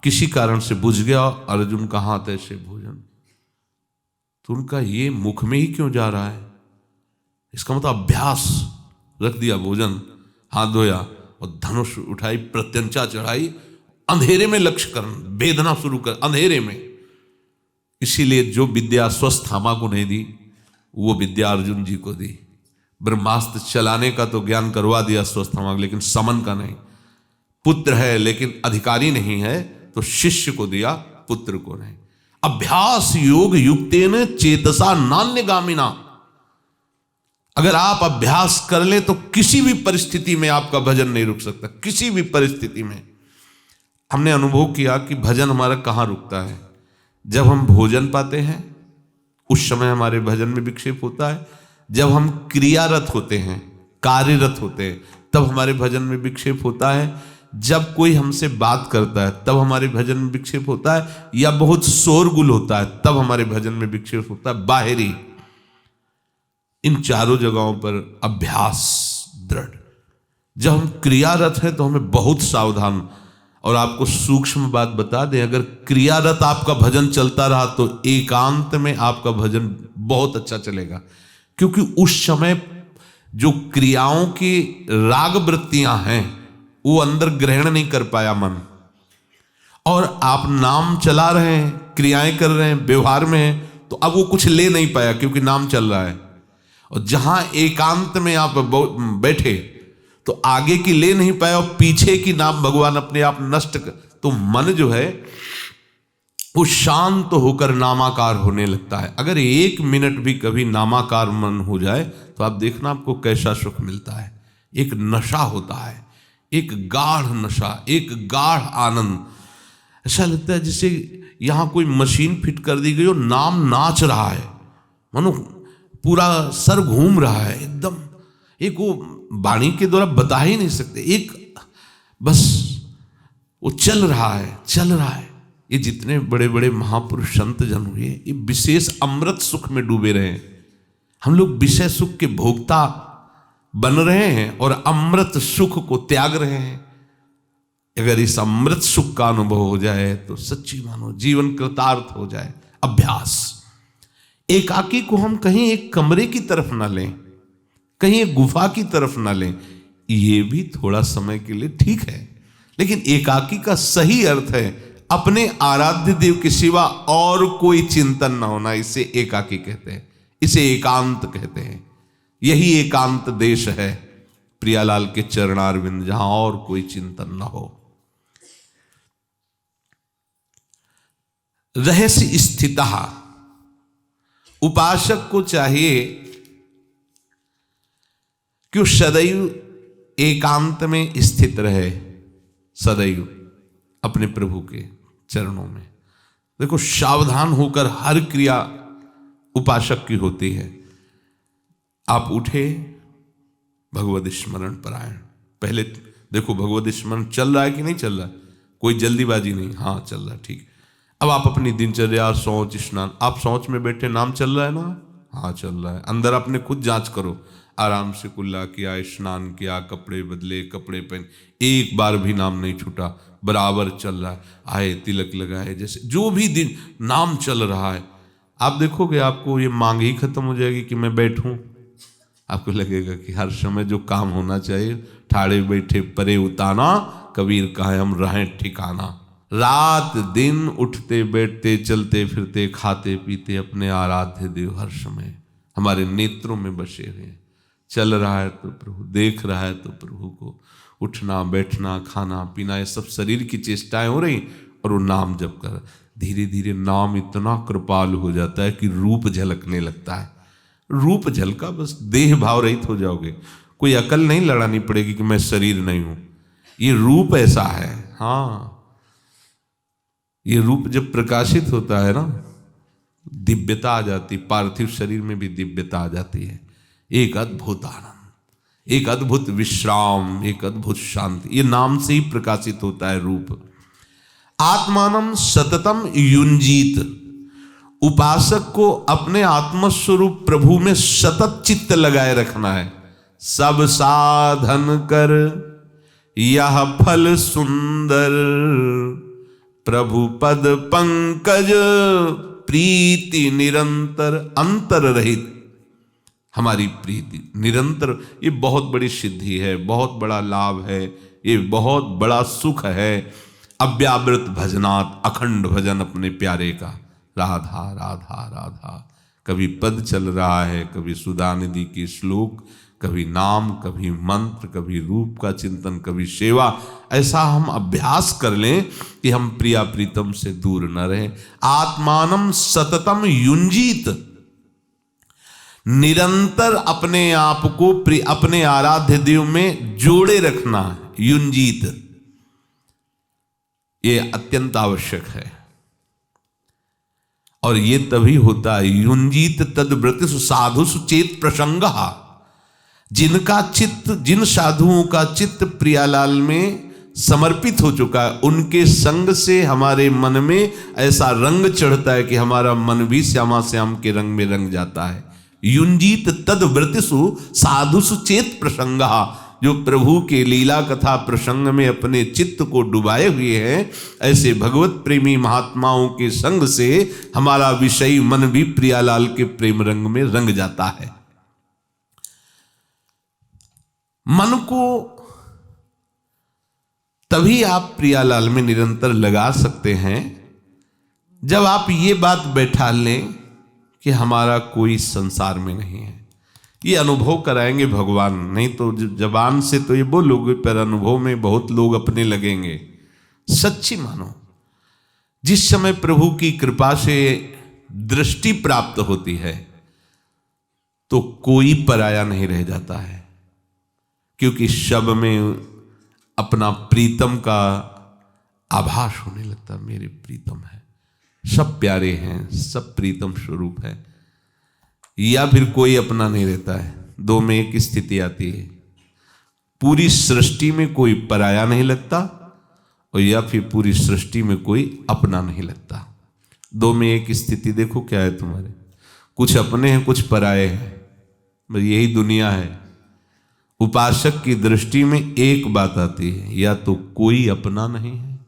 किसी कारण से बुझ गया, अर्जुन का हाथ ऐसे भोजन, तो उनका ये मुख में ही क्यों जा रहा है? इसका मतलब अभ्यास। रख दिया भोजन, हाथ धोया, और धनुष उठाई, प्रत्यंचा चढ़ाई, अंधेरे में लक्ष्य करण, वेदना शुरू कर अंधेरे में। इसीलिए जो विद्या स्वस्थामा को नहीं दी वो विद्या अर्जुन जी को दी। ब्रह्मास्त्र चलाने का तो ज्ञान करवा दिया स्वस्थामा, लेकिन समन का नहीं। पुत्र है लेकिन अधिकारी नहीं है तो शिष्य को दिया, पुत्र को नहीं। अभ्यास योग युक्तेन चेतसा नान्यगामिना। अगर आप अभ्यास कर ले तो किसी भी परिस्थिति में आपका भजन नहीं रुक सकता, किसी भी परिस्थिति में। हमने अनुभव किया कि भजन हमारा कहाँ रुकता है, जब हम भोजन पाते हैं उस समय हमारे भजन में विक्षेप होता है, जब हम क्रियारत होते हैं, कार्यरत होते हैं, तब हमारे भजन में विक्षेप होता है, जब कोई हमसे बात करता है तब हमारे भजन में विक्षेप होता है, या बहुत शोरगुल होता है तब हमारे भजन में विक्षेप होता है। बाहरी इन चारों जगहों पर अभ्यास दृढ़। जब हम क्रियारत हैं तो हमें बहुत सावधान, और आपको सूक्ष्म बात बता दें, अगर क्रियारत आपका भजन चलता रहा तो एकांत में आपका भजन बहुत अच्छा चलेगा, क्योंकि उस समय जो क्रियाओं की राग वृत्तियां हैं वो अंदर ग्रहण नहीं कर पाया मन, और आप नाम चला रहे हैं, क्रियाएं कर रहे हैं, व्यवहार में हैं, तो अब वो कुछ ले नहीं पाया क्योंकि नाम चल रहा है। और जहां एकांत में आप बैठे तो आगे की ले नहीं पाया और पीछे की नाम भगवान अपने आप नष्ट कर, तो मन जो है वो शांत होकर नामाकार होने लगता है। अगर 1 मिनट भी कभी नामाकार मन हो जाए तो आप देखना आपको कैसा सुख मिलता है। एक नशा होता है, एक गाढ़ नशा, एक गाढ़ आनंद। ऐसा लगता है जैसे यहां कोई मशीन फिट कर दी गई और नाम नाच रहा है, मानो पूरा सर घूम रहा है एकदम। एक वो वाणी के द्वारा बता ही नहीं सकते, एक बस वो चल रहा है, चल रहा है। ये जितने बड़े बड़े महापुरुष संत जन हुए ये विशेष अमृत सुख में डूबे रहे हैं। हम लोग विषय सुख के भोक्ता बन रहे हैं और अमृत सुख को त्याग रहे हैं। अगर इस अमृत सुख का अनुभव हो जाए तो सच्ची मानो जीवन कृतार्थ हो जाए। अभ्यास, एकाकी को हम कहीं एक कमरे की तरफ ना लें, कहीं एक गुफा की तरफ ना लें। ये भी थोड़ा समय के लिए ठीक है, लेकिन एकाकी का सही अर्थ है अपने आराध्य देव के सिवा और कोई चिंतन ना होना। इसे एकाकी कहते हैं, इसे एकांत कहते हैं। यही एकांत देश है प्रियालाल के चरणारविंद, जहां और कोई चिंतन ना हो। रहस्य स्थितः, उपासक को चाहिए कि सदैव एकांत में स्थित रहे, सदैव अपने प्रभु के चरणों में। देखो, सावधान होकर हर क्रिया उपासक की होती है। आप उठे, भगवत स्मरण परायण। पहले देखो भगवत स्मरण चल रहा है कि नहीं चल रहा है, कोई जल्दीबाजी नहीं, हाँ चल रहा है, ठीक। अब आप अपनी दिनचर्या, शौच, स्नान, आप शौच में बैठे नाम चल रहा है ना, हाँ चल रहा है। अंदर अपने खुद जांच करो, आराम से कुल्ला किया, स्नान किया, कपड़े बदले, कपड़े पहन, एक बार भी नाम नहीं छूटा, बराबर चल रहा है। आए, तिलक लगाए, जैसे जो भी दिन नाम चल रहा है। आप देखोगे आपको ये मांग ही खत्म हो जाएगी कि मैं बैठूं। आपको लगेगा कि हर समय जो काम होना चाहिए, ठाड़े बैठे परे उताना, कबीर कायम रहें ठिकाना। रात दिन उठते बैठते चलते फिरते खाते पीते अपने आराध्य देव हर समय हमारे नेत्रों में बसे हुए। चल रहा है तो प्रभु, देख रहा है तो प्रभु को, उठना बैठना खाना पीना ये सब शरीर की चेष्टाएं हो रही और वो नाम जप कर। धीरे धीरे नाम इतना कृपाल हो जाता है कि रूप झलकने लगता है। रूप झलका बस देह भाव रहित हो जाओगे। कोई अकल नहीं लड़ानी पड़ेगी कि मैं शरीर नहीं हूं, ये रूप ऐसा है। हाँ, ये रूप जब प्रकाशित होता है ना, दिव्यता आ जाती, पार्थिव शरीर में भी दिव्यता आ जाती है। एक अद्भुत आनंद, एक अद्भुत विश्राम, एक अद्भुत शांति, ये नाम से ही प्रकाशित होता है रूप। आत्मानम सततम युंजीत, उपासक को अपने आत्मस्वरूप प्रभु में सतत चित्त लगाए रखना है। सब साधन कर यह फल सुंदर, प्रभु पद पंकज प्रीति निरंतर। अंतर रहित हमारी प्रीति निरंतर, ये बहुत बड़ी सिद्धि है, बहुत बड़ा लाभ है। ये बहुत बड़ा सुख है। अव्यावृत भजनात्, अखंड भजन अपने प्यारे का। राधा राधा राधा, कभी पद चल रहा है, कभी सुधा निधि की श्लोक, कभी नाम, कभी मंत्र, कभी रूप का चिंतन, कभी सेवा। ऐसा हम अभ्यास कर लें कि हम प्रिया प्रीतम से दूर न रहें। आत्मानम सततम युंजीत, निरंतर अपने आप को अपने आराध्य देव में जोड़े रखना। युंजीत, ये अत्यंत आवश्यक है। और ये तभी होता है, युंजीत तद व्रतिषु साधुषु चेत प्रसंगः। जिनका चित्त, जिन साधुओं का चित्त प्रियालाल में समर्पित हो चुका है, उनके संग से हमारे मन में ऐसा रंग चढ़ता है कि हमारा मन भी श्यामा श्याम के रंग में रंग जाता है। युंजीत तद व्रतिषु साधुषु चेत प्रसंगः, जो प्रभु के लीला कथा प्रसंग में अपने चित्त को डुबाए हुए हैं, ऐसे भगवत प्रेमी महात्माओं के संग से हमारा विषयी मन भी प्रियालाल के प्रेम रंग में रंग जाता है। मन को तभी आप प्रियालाल में निरंतर लगा सकते हैं जब आप ये बात बैठा लें कि हमारा कोई संसार में नहीं है। ये अनुभव कराएंगे भगवान, नहीं तो जबान से तो ये बोलोगे पर अनुभव में बहुत लोग अपने लगेंगे। सच्ची मानो, जिस समय प्रभु की कृपा से दृष्टि प्राप्त होती है तो कोई पराया नहीं रह जाता है, क्योंकि शब में अपना प्रीतम का आभास होने लगता। मेरे प्रीतम है, सब प्यारे हैं, सब प्रीतम स्वरूप है। या फिर कोई अपना नहीं रहता है, दो में एक स्थिति आती है, पूरी सृष्टि में कोई पराया नहीं लगता और या फिर पूरी सृष्टि में कोई अपना नहीं लगता। दो में एक स्थिति देखो क्या है तुम्हारे, कुछ अपने हैं कुछ पराये हैं, बस यही दुनिया है। उपासक की दृष्टि में एक बात आती है, या तो कोई अपना नहीं है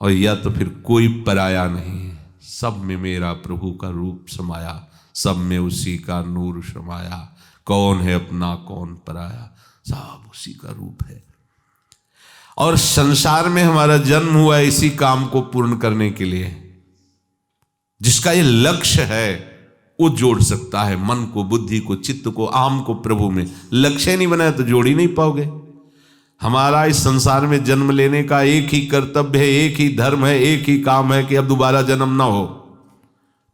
और या तो फिर कोई पराया नहीं है। सब में मेरा प्रभु का रूप समाया, सब में उसी का नूर समाया। कौन है अपना कौन पराया, सब उसी का रूप है। और संसार में हमारा जन्म हुआ इसी काम को पूर्ण करने के लिए। जिसका ये लक्ष्य है वो जोड़ सकता है मन को, बुद्धि को, चित्त को, आम को प्रभु में। लक्ष्य नहीं बनाया तो जोड़ ही नहीं पाओगे। हमारा इस संसार में जन्म लेने का एक ही कर्तव्य है, एक ही धर्म है, एक ही काम है कि अब दोबारा जन्म ना हो,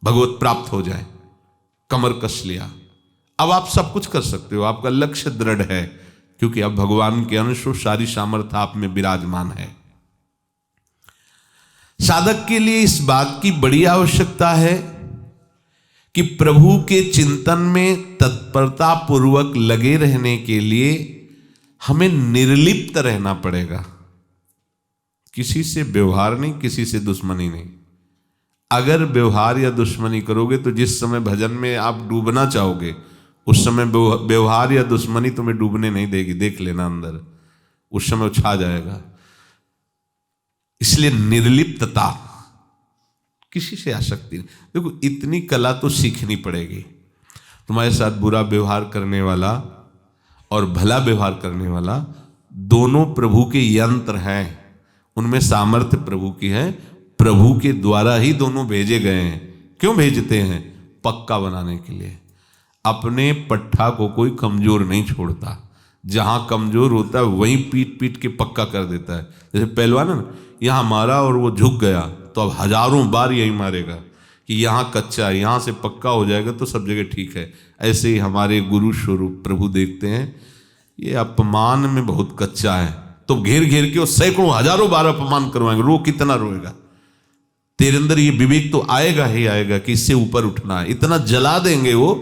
भगवत प्राप्त हो जाए। कमर कस लिया, अब आप सब कुछ कर सकते हो, आपका लक्ष्य दृढ़ है, क्योंकि अब भगवान के अंश हो, सारी सामर्थ्य आप में विराजमान है। साधक के लिए इस बात की बड़ी आवश्यकता है कि प्रभु के चिंतन में तत्परता पूर्वक लगे रहने के लिए हमें निर्लिप्त रहना पड़ेगा। किसी से व्यवहार नहीं, किसी से दुश्मनी नहीं। अगर व्यवहार या दुश्मनी करोगे तो जिस समय भजन में आप डूबना चाहोगे उस समय व्यवहार या दुश्मनी तुम्हें डूबने नहीं देगी। देख लेना अंदर, उस समय छा जाएगा। इसलिए निर्लिप्तता, किसी से आसक्ति नहीं। देखो, इतनी कला तो सीखनी पड़ेगी। तुम्हारे साथ बुरा व्यवहार करने वाला और भला व्यवहार करने वाला दोनों प्रभु के यंत्र हैं, उनमें सामर्थ्य प्रभु की है। प्रभु के द्वारा ही दोनों भेजे गए हैं। क्यों भेजते हैं? पक्का बनाने के लिए। अपने पट्ठा को कोई कमजोर नहीं छोड़ता, जहां कमजोर होता है वहीं पीट पीट के पक्का कर देता है। जैसे पहलवान है ना, यहां मारा और वो झुक गया तो अब हजारों बार यही मारेगा कि यहां कच्चा है, यहां से पक्का हो जाएगा तो सब जगह ठीक है। ऐसे ही हमारे गुरु स्वरूप प्रभु देखते हैं, ये अपमान में बहुत कच्चा है, तो घेर घेर के वो सैकड़ों हजारों बार अपमान करवाएंगे। रो कितना रोएगा? तेरे अंदर ये विवेक तो आएगा ही आएगा कि इससे ऊपर उठना है। इतना जला देंगे वो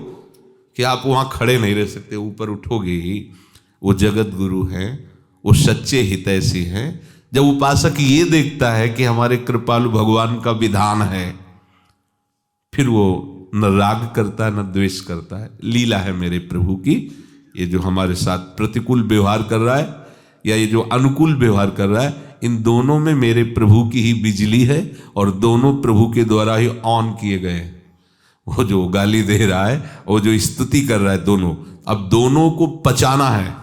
कि आप वहां खड़े नहीं रह सकते, ऊपर उठोगे ही। वो जगत गुरु हैं, वो सच्चे हितैषी हैं। जब उपासक ये देखता है कि हमारे कृपालु भगवान का विधान है, फिर वो न राग करता है न द्वेष करता है। लीला है मेरे प्रभु की, ये जो हमारे साथ प्रतिकूल व्यवहार कर रहा है या ये जो अनुकूल व्यवहार कर रहा है, इन दोनों में मेरे प्रभु की ही बिजली है और दोनों प्रभु के द्वारा ही ऑन किए गए हैं। वो जो गाली दे रहा है, वो जो स्तुति कर रहा है, दोनों अब दोनों को पचाना है।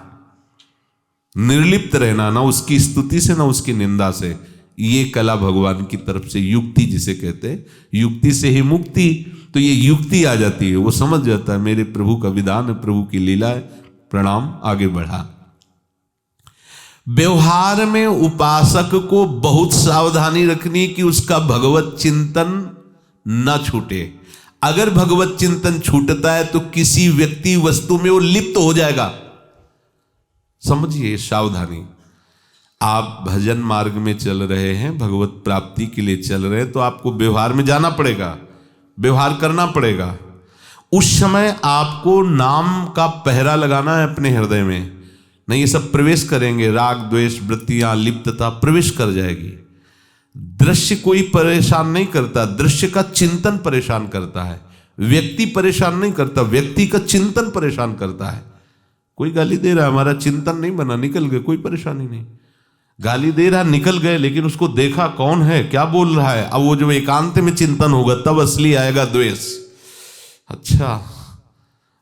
निर्लिप्त रहना, ना उसकी स्तुति से ना उसकी निंदा से। ये कला भगवान की तरफ से, युक्ति जिसे कहते हैं, युक्ति से ही मुक्ति। तो ये युक्ति आ जाती है, वो समझ जाता है मेरे प्रभु का विधान है, प्रभु की लीला है, प्रणाम, आगे बढ़ा। व्यवहार में उपासक को बहुत सावधानी रखनी कि उसका भगवत चिंतन न छूटे। अगर भगवत चिंतन छूटता है तो किसी व्यक्ति वस्तु में वो लिप्त हो जाएगा। समझिए, सावधानी। आप भजन मार्ग में चल रहे हैं, भगवत प्राप्ति के लिए चल रहे हैं, तो आपको व्यवहार में जाना पड़ेगा, व्यवहार करना पड़ेगा। उस समय आपको नाम का पहरा लगाना है अपने हृदय में। नहीं, ये सब प्रवेश करेंगे, राग द्वेष वृत्तियां लिप्तता प्रवेश कर जाएगी। दृश्य कोई परेशान नहीं करता, दृश्य का चिंतन परेशान करता है। व्यक्ति परेशान नहीं करता, व्यक्ति का चिंतन परेशान करता है। कोई गाली दे रहा है, हमारा चिंतन नहीं बना, निकल गए, कोई परेशानी नहीं। गाली दे रहा, निकल गए, लेकिन उसको देखा कौन है, क्या बोल रहा है। अब वो जो एकांत में चिंतन होगा तब असली आएगा द्वेष। अच्छा,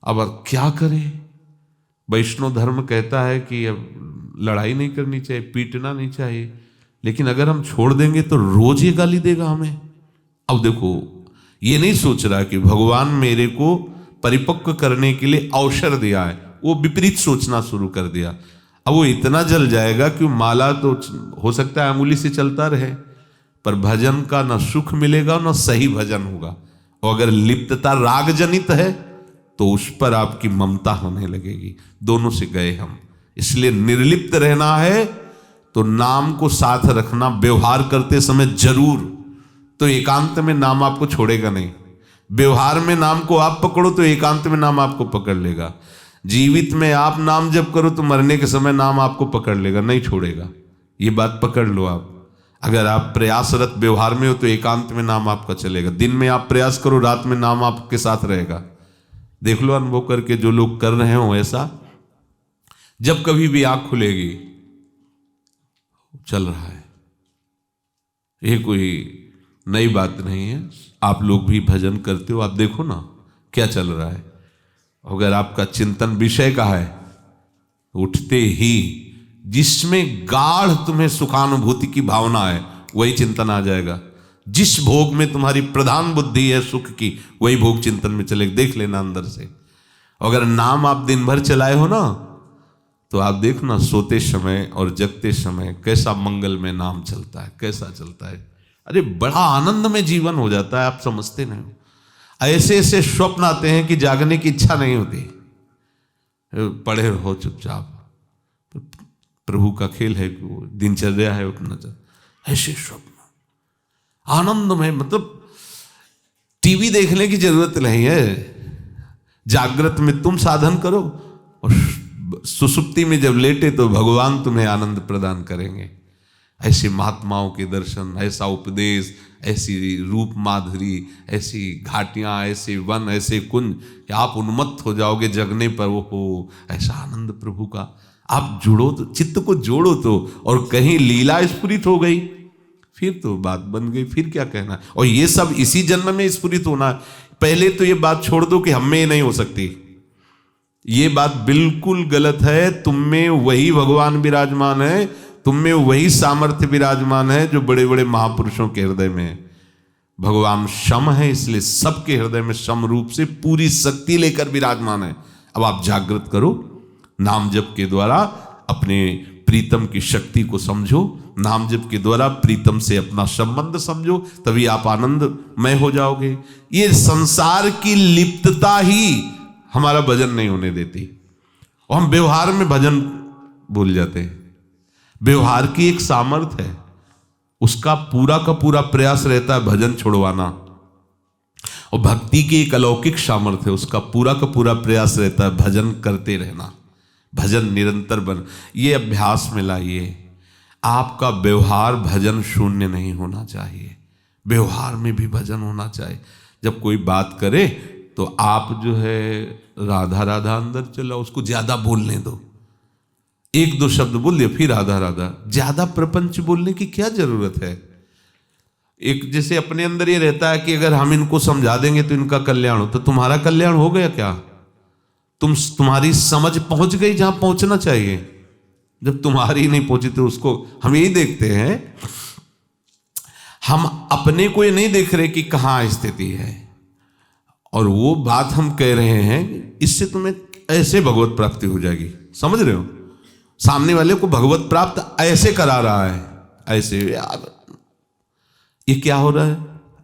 अब क्या करें? वैष्णव धर्म कहता है कि अब लड़ाई नहीं करनी चाहिए, पीटना नहीं चाहिए, लेकिन अगर हम छोड़ देंगे तो रोज ये गाली देगा हमें। अब देखो, ये नहीं सोच रहा कि भगवान मेरे को परिपक्व करने के लिए अवसर दिया है, वो विपरीत सोचना शुरू कर दिया। अब वो इतना जल जाएगा कि माला तो हो सकता है अंगुली से चलता रहे, पर भजन का न सुख मिलेगा न सही भजन होगा। और अगर लिप्तता राग जनित है तो उस पर आपकी ममता होने लगेगी। दोनों से गए हम। इसलिए निर्लिप्त रहना है तो नाम को साथ रखना, व्यवहार करते समय जरूर। तो एकांत में नाम आपको छोड़ेगा नहीं। व्यवहार में नाम को आप पकड़ो तो एकांत में नाम आपको पकड़ लेगा। जीवित में आप नाम जप करो तो मरने के समय नाम आपको पकड़ लेगा, नहीं छोड़ेगा। ये बात पकड़ लो आप। अगर आप प्रयासरत व्यवहार में हो तो एकांत में नाम आपका चलेगा। दिन में आप प्रयास करो, रात में नाम आपके साथ रहेगा। देख लो अनुभव करके, जो लोग कर रहे हो ऐसा, जब कभी भी आंख खुलेगी चल रहा है। ये कोई नई बात नहीं है। आप लोग भी भजन करते हो, आप देखो ना क्या चल रहा है। अगर आपका चिंतन विषय का है, उठते ही जिसमें गाढ़ तुम्हें सुखानुभूति की भावना है वही चिंतन आ जाएगा। जिस भोग में तुम्हारी प्रधान बुद्धि है सुख की, वही भोग चिंतन में चलेगा। देख लेना अंदर से। अगर नाम आप दिन भर चलाए हो ना, तो आप देखना सोते समय और जगते समय कैसा मंगल में नाम चलता है, कैसा चलता है। अरे बड़ा आनंद में जीवन हो जाता है, आप समझते नहीं हो। ऐसे ऐसे स्वप्न आते हैं कि जागने की इच्छा नहीं होती, पड़े रहो चुपचाप। प्रभु का खेल है, दिनचर्या है उठना। ऐसे स्वप्न आनंद में, मतलब टीवी देखने की जरूरत नहीं है। जागृत में तुम साधन करो और सुसुप्ति में जब लेटे तो भगवान तुम्हें आनंद प्रदान करेंगे। ऐसे महात्माओं के दर्शन, ऐसा उपदेश, ऐसी रूप माधुरी, ऐसी घाटियां, ऐसे वन, ऐसे कुंज कि आप उन्मत्त हो जाओगे जगने पर। वो हो ऐसा आनंद प्रभु का। आप जुड़ो तो, चित्त को जोड़ो तो, और कहीं लीला स्फुरित हो गई फिर तो बात बन गई। फिर क्या कहना। और ये सब इसी जन्म में स्फुरित होना है। पहले तो ये बात छोड़ दो कि हम में ये नहीं हो सकती। ये बात बिल्कुल गलत है। तुम में वही भगवान विराजमान है, तुम में वही सामर्थ्य विराजमान है जो बड़े बड़े महापुरुषों के हृदय में है। भगवान सम है, इसलिए सबके हृदय में सम रूप से पूरी शक्ति लेकर विराजमान है। अब आप जागृत करो, नाम जप के द्वारा अपने प्रीतम की शक्ति को समझो, नाम जप के द्वारा प्रीतम से अपना संबंध समझो, तभी आप आनंदमय हो जाओगे। ये संसार की लिप्तता ही हमारा भजन नहीं होने देती, और हम व्यवहार में भजन भूल जाते हैं। व्यवहार की एक सामर्थ्य है, उसका पूरा का पूरा प्रयास रहता है भजन छुड़वाना। और भक्ति की एक अलौकिक सामर्थ्य है, उसका पूरा का पूरा प्रयास रहता है भजन करते रहना, भजन निरंतर बन। ये अभ्यास में लाइए। आपका व्यवहार भजन शून्य नहीं होना चाहिए, व्यवहार में भी भजन होना चाहिए। जब कोई बात करे तो आप जो है राधा राधा अंदर चला, उसको ज्यादा बोलने दो। एक दो शब्द बोल दिया फिर राधा राधा, ज्यादा प्रपंच बोलने की क्या जरूरत है। एक जैसे अपने अंदर ये रहता है कि अगर हम इनको समझा देंगे तो इनका कल्याण हो, तो तुम्हारा कल्याण हो गया क्या? तुम्हारी समझ पहुंच गई जहां पहुंचना चाहिए? जब तुम्हारी नहीं पहुंची तो उसको हम यही देखते हैं, हम अपने को ये नहीं देख रहे कि कहाँ स्थिति है। और वो बात हम कह रहे हैं, इससे तुम्हें ऐसे भगवत प्राप्ति हो जाएगी। समझ रहे हो, सामने वाले को भगवत प्राप्त ऐसे करा रहा है, ऐसे यार। ये क्या हो रहा है?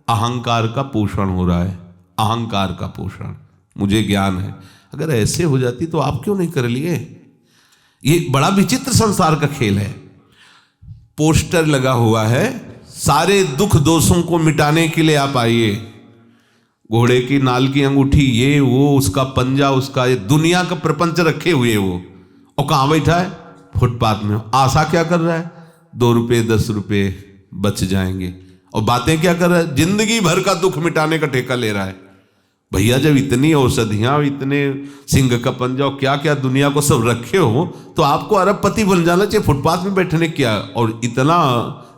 अहंकार का पोषण हो रहा है, अहंकार का पोषण। मुझे ज्ञान है, अगर ऐसे हो जाती तो आप क्यों नहीं कर लिए? ये बड़ा विचित्र संसार का खेल है। पोस्टर लगा हुआ है, सारे दुख दोषों को मिटाने के लिए आप आइए। घोड़े की नाल की अंगूठी, ये वो, उसका पंजा, उसका ये दुनिया का प्रपंच रखे हुए वो, और कहाँ बैठा है? फुटपाथ में। आशा क्या कर रहा है? 2 रुपये 10 रुपये बच जाएंगे। और बातें क्या कर रहा है? जिंदगी भर का दुख मिटाने का ठेका ले रहा है। भैया जब इतनी औषधियां, इतने सिंह का पंजा, क्या क्या दुनिया को सब रखे हो, तो आपको अरबपति बन जाना चाहिए। फुटपाथ में बैठने क्या? और इतना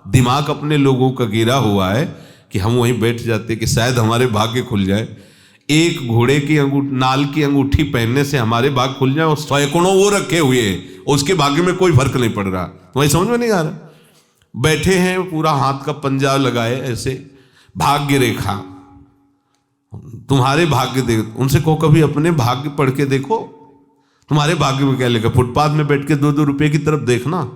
दिमाग अपने लोगों का गिरा हुआ है कि हम वहीं बैठ जाते कि शायद हमारे भाग्य खुल जाए। एक घोड़े की नाल की अंगूठी पहनने से हमारे भाग्य खुल जाए, और सैकड़ों वो रखे हुए, उसके भाग्य में कोई फर्क नहीं पड़ रहा। तुम्हें समझ में नहीं आ रहा? बैठे हैं पूरा हाथ का पंजा लगाए ऐसे, भाग्य रेखा, तुम्हारे भाग्य देख। उनसे कहो कभी अपने भाग्य पढ़ के देखो, तुम्हारे भाग्य में क्या लिखा? फुटपाथ में बैठ के 2-2 रुपये की तरफ देखना।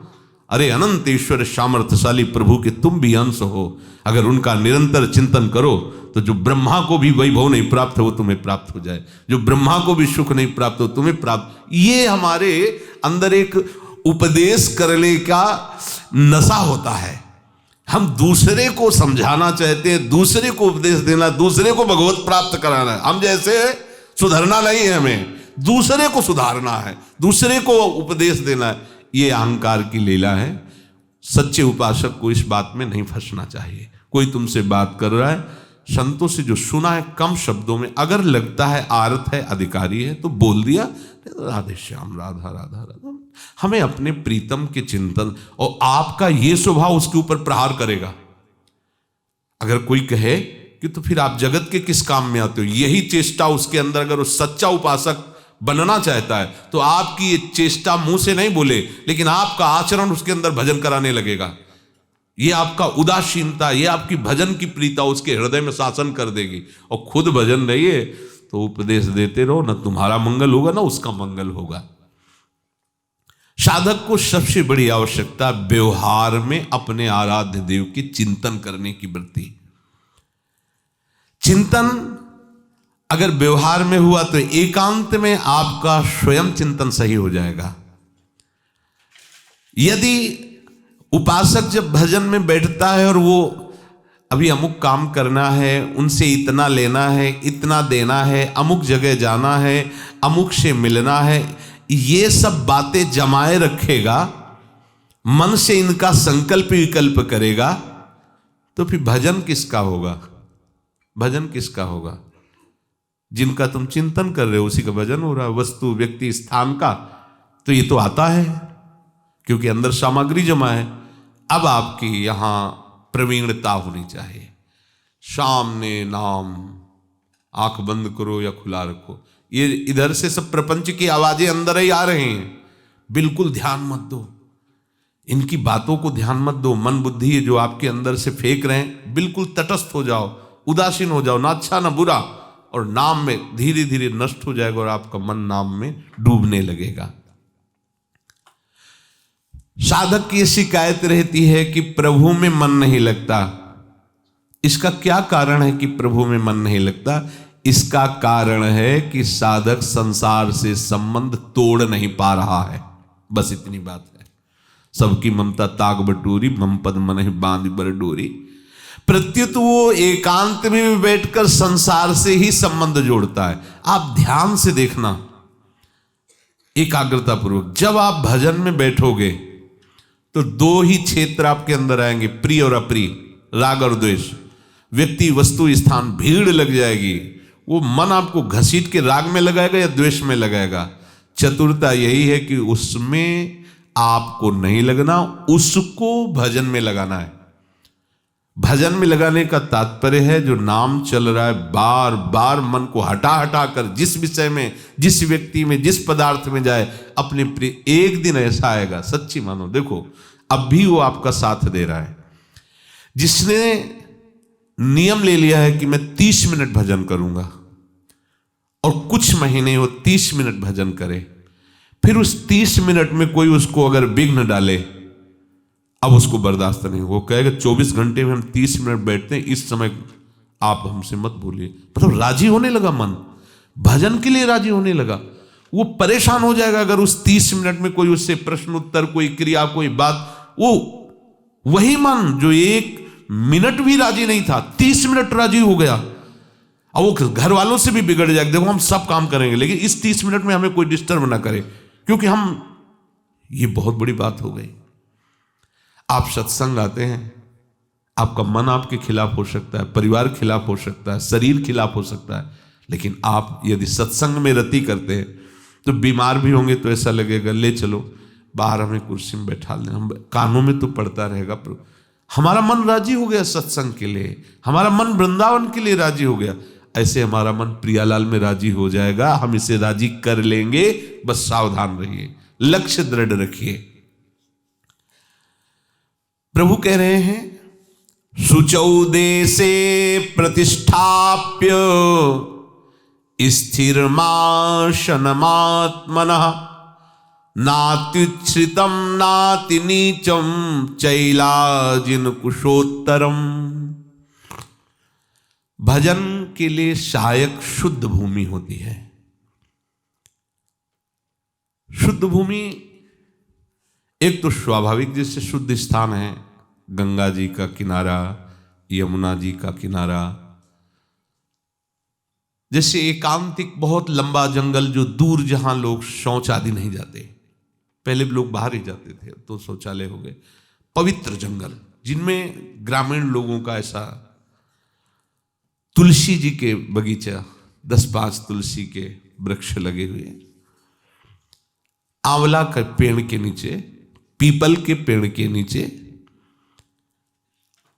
अरे अनंत ईश्वर सामर्थ्यशाली प्रभु के तुम भी अंश हो। अगर उनका निरंतर चिंतन करो तो जो ब्रह्मा को भी वैभव नहीं प्राप्त हो तुम्हें प्राप्त हो जाए, जो ब्रह्मा को भी सुख नहीं प्राप्त हो तुम्हें प्राप्त। ये हमारे अंदर एक उपदेश करने का नशा होता है। हम दूसरे को समझाना चाहते हैं, दूसरे को उपदेश देना, दूसरे को भगवत प्राप्त कराना है। हम जैसे सुधरना नहीं है, हमें दूसरे को सुधारना है, दूसरे को उपदेश देना है। ये अहंकार की लीला है। सच्चे उपासक को इस बात में नहीं फंसना चाहिए। कोई तुमसे बात कर रहा है, संतों से जो सुना है कम शब्दों में, अगर लगता है आरत है, अधिकारी है, तो बोल दिया, राधे श्याम, राधा राधा राधा। हमें अपने प्रीतम के चिंतन, और आपका ये स्वभाव उसके ऊपर प्रहार करेगा। अगर कोई कहे कि तो फिर आप जगत के किस काम में आते हो, यही चेष्टा उसके अंदर, अगर वो सच्चा उपासक बनना चाहता है तो आपकी ये चेष्टा मुंह से नहीं बोले, लेकिन आपका आचरण उसके अंदर भजन कराने लगेगा। ये आपका उदासीनता, ये आपकी भजन की प्रीता उसके हृदय में शासन कर देगी। और खुद भजन नहीं है तो उपदेश देते रहो, ना तुम्हारा मंगल होगा ना उसका मंगल होगा। साधक को सबसे बड़ी आवश्यकता व्यवहार में अपने आराध्य देव की चिंतन करने की वृत्ति। चिंतन अगर व्यवहार में हुआ तो एकांत में आपका स्वयं चिंतन सही हो जाएगा। यदि उपासक जब भजन में बैठता है और वो अभी अमुक काम करना है, उनसे इतना लेना है, इतना देना है, अमुक जगह जाना है, अमुक से मिलना है, ये सब बातें जमाए रखेगा, मन से इनका संकल्प विकल्प करेगा, तो फिर भजन किसका होगा? भजन किसका होगा? जिनका तुम चिंतन कर रहे हो उसी का भजन हो रहा है। वस्तु, व्यक्ति, स्थान का तो ये तो आता है क्योंकि अंदर सामग्री जमा है। अब आपकी यहां प्रवीणता होनी चाहिए। सामने नाम, आंख बंद करो या खुला रखो, ये इधर से सब प्रपंच की आवाजें अंदर ही आ रही हैं, बिल्कुल ध्यान मत दो, इनकी बातों को ध्यान मत दो। मन बुद्धि जो आपके अंदर से फेंक रहे हैं, बिल्कुल तटस्थ हो जाओ, उदासीन हो जाओ, ना अच्छा ना बुरा, और नाम में धीरे धीरे नष्ट हो जाएगा और आपका मन नाम में डूबने लगेगा। साधक की शिकायत रहती है कि प्रभु में मन नहीं लगता। इसका क्या कारण है कि प्रभु में मन नहीं लगता? इसका कारण है कि साधक संसार से संबंध तोड़ नहीं पा रहा है। बस इतनी बात है। सबकी ममता ताग बटोरी, मम पद मन ही बांध बर डोरी। प्रत्युत वो एकांत में बैठकर संसार से ही संबंध जोड़ता है। आप ध्यान से देखना, एकाग्रता पूर्वक जब आप भजन में बैठोगे तो 2 ही क्षेत्र आपके अंदर आएंगे, प्रिय और अप्रिय, राग और द्वेष। व्यक्ति, वस्तु, स्थान, भीड़ लग जाएगी। वो मन आपको घसीट के राग में लगाएगा या द्वेष में लगाएगा। चतुरता यही है कि उसमें आपको नहीं लगना, उसको भजन में लगाना है। भजन में लगाने का तात्पर्य है जो नाम चल रहा है बार बार मन को हटा हटा कर जिस विषय में, जिस व्यक्ति में, जिस पदार्थ में जाए अपने प्रिय। एक दिन ऐसा आएगा, सच्ची मानो, देखो अब भी वो आपका साथ दे रहा है। जिसने नियम ले लिया है कि मैं 30 मिनट भजन करूंगा और कुछ महीने वो 30 मिनट भजन करे, फिर उस 30 मिनट में कोई उसको अगर विघ्न डाले, अब उसको बर्दाश्त नहीं। वो कहेगा 24 घंटे में हम 30 मिनट बैठते हैं, इस समय आप हमसे मत बोलिए। मतलब राजी होने लगा मन, भजन के लिए राजी होने लगा। वो परेशान हो जाएगा अगर उस 30 मिनट में कोई उससे प्रश्न उत्तर, कोई क्रिया, कोई बात, वो वही मन जो 1 मिनट भी राजी नहीं था 30 मिनट राजी हो गया। अब वो घर वालों से भी बिगड़ जाएगा, देखो हम सब काम करेंगे लेकिन इस 30 मिनट में हमें कोई डिस्टर्ब ना करे, क्योंकि हम, ये बहुत बड़ी बात हो गई। आप सत्संग आते हैं, आपका मन आपके खिलाफ हो सकता है, परिवार खिलाफ हो सकता है, शरीर खिलाफ हो सकता है, लेकिन आप यदि सत्संग में रति करते हैं तो बीमार भी होंगे तो ऐसा लगेगा ले चलो बाहर हमें कुर्सी में बैठा लें, हम कानों में तो पड़ता रहेगा। हमारा मन राजी हो गया सत्संग के लिए, हमारा मन वृंदावन के लिए राजी हो गया। ऐसे हमारा मन प्रियालाल में राजी हो जाएगा, हम इसे राजी कर लेंगे। बस सावधान रहिए, लक्ष्य दृढ़ रखिए। प्रभु कह रहे हैं शुचौ देशे प्रतिष्ठाप्य स्थिरमाशनमात्मनः नात्युच्छ्रितम नाति नीचम चैलाजिन कुशोत्तरम। भजन के लिए सहायक शुद्ध भूमि होती है। शुद्ध भूमि एक तो स्वाभाविक जैसे शुद्ध स्थान है, गंगा जी का किनारा, यमुना जी का किनारा, जैसे एकांतिक बहुत लंबा जंगल जो दूर जहां लोग शौच आदि नहीं जाते, पहले लोग बाहर ही जाते थे तो शौचालय हो गए। पवित्र जंगल जिनमें ग्रामीण लोगों का ऐसा, तुलसी जी के बगीचा, 10-5 तुलसी के वृक्ष लगे हुए, आंवला के पेड़ के नीचे, पीपल के पेड़ के नीचे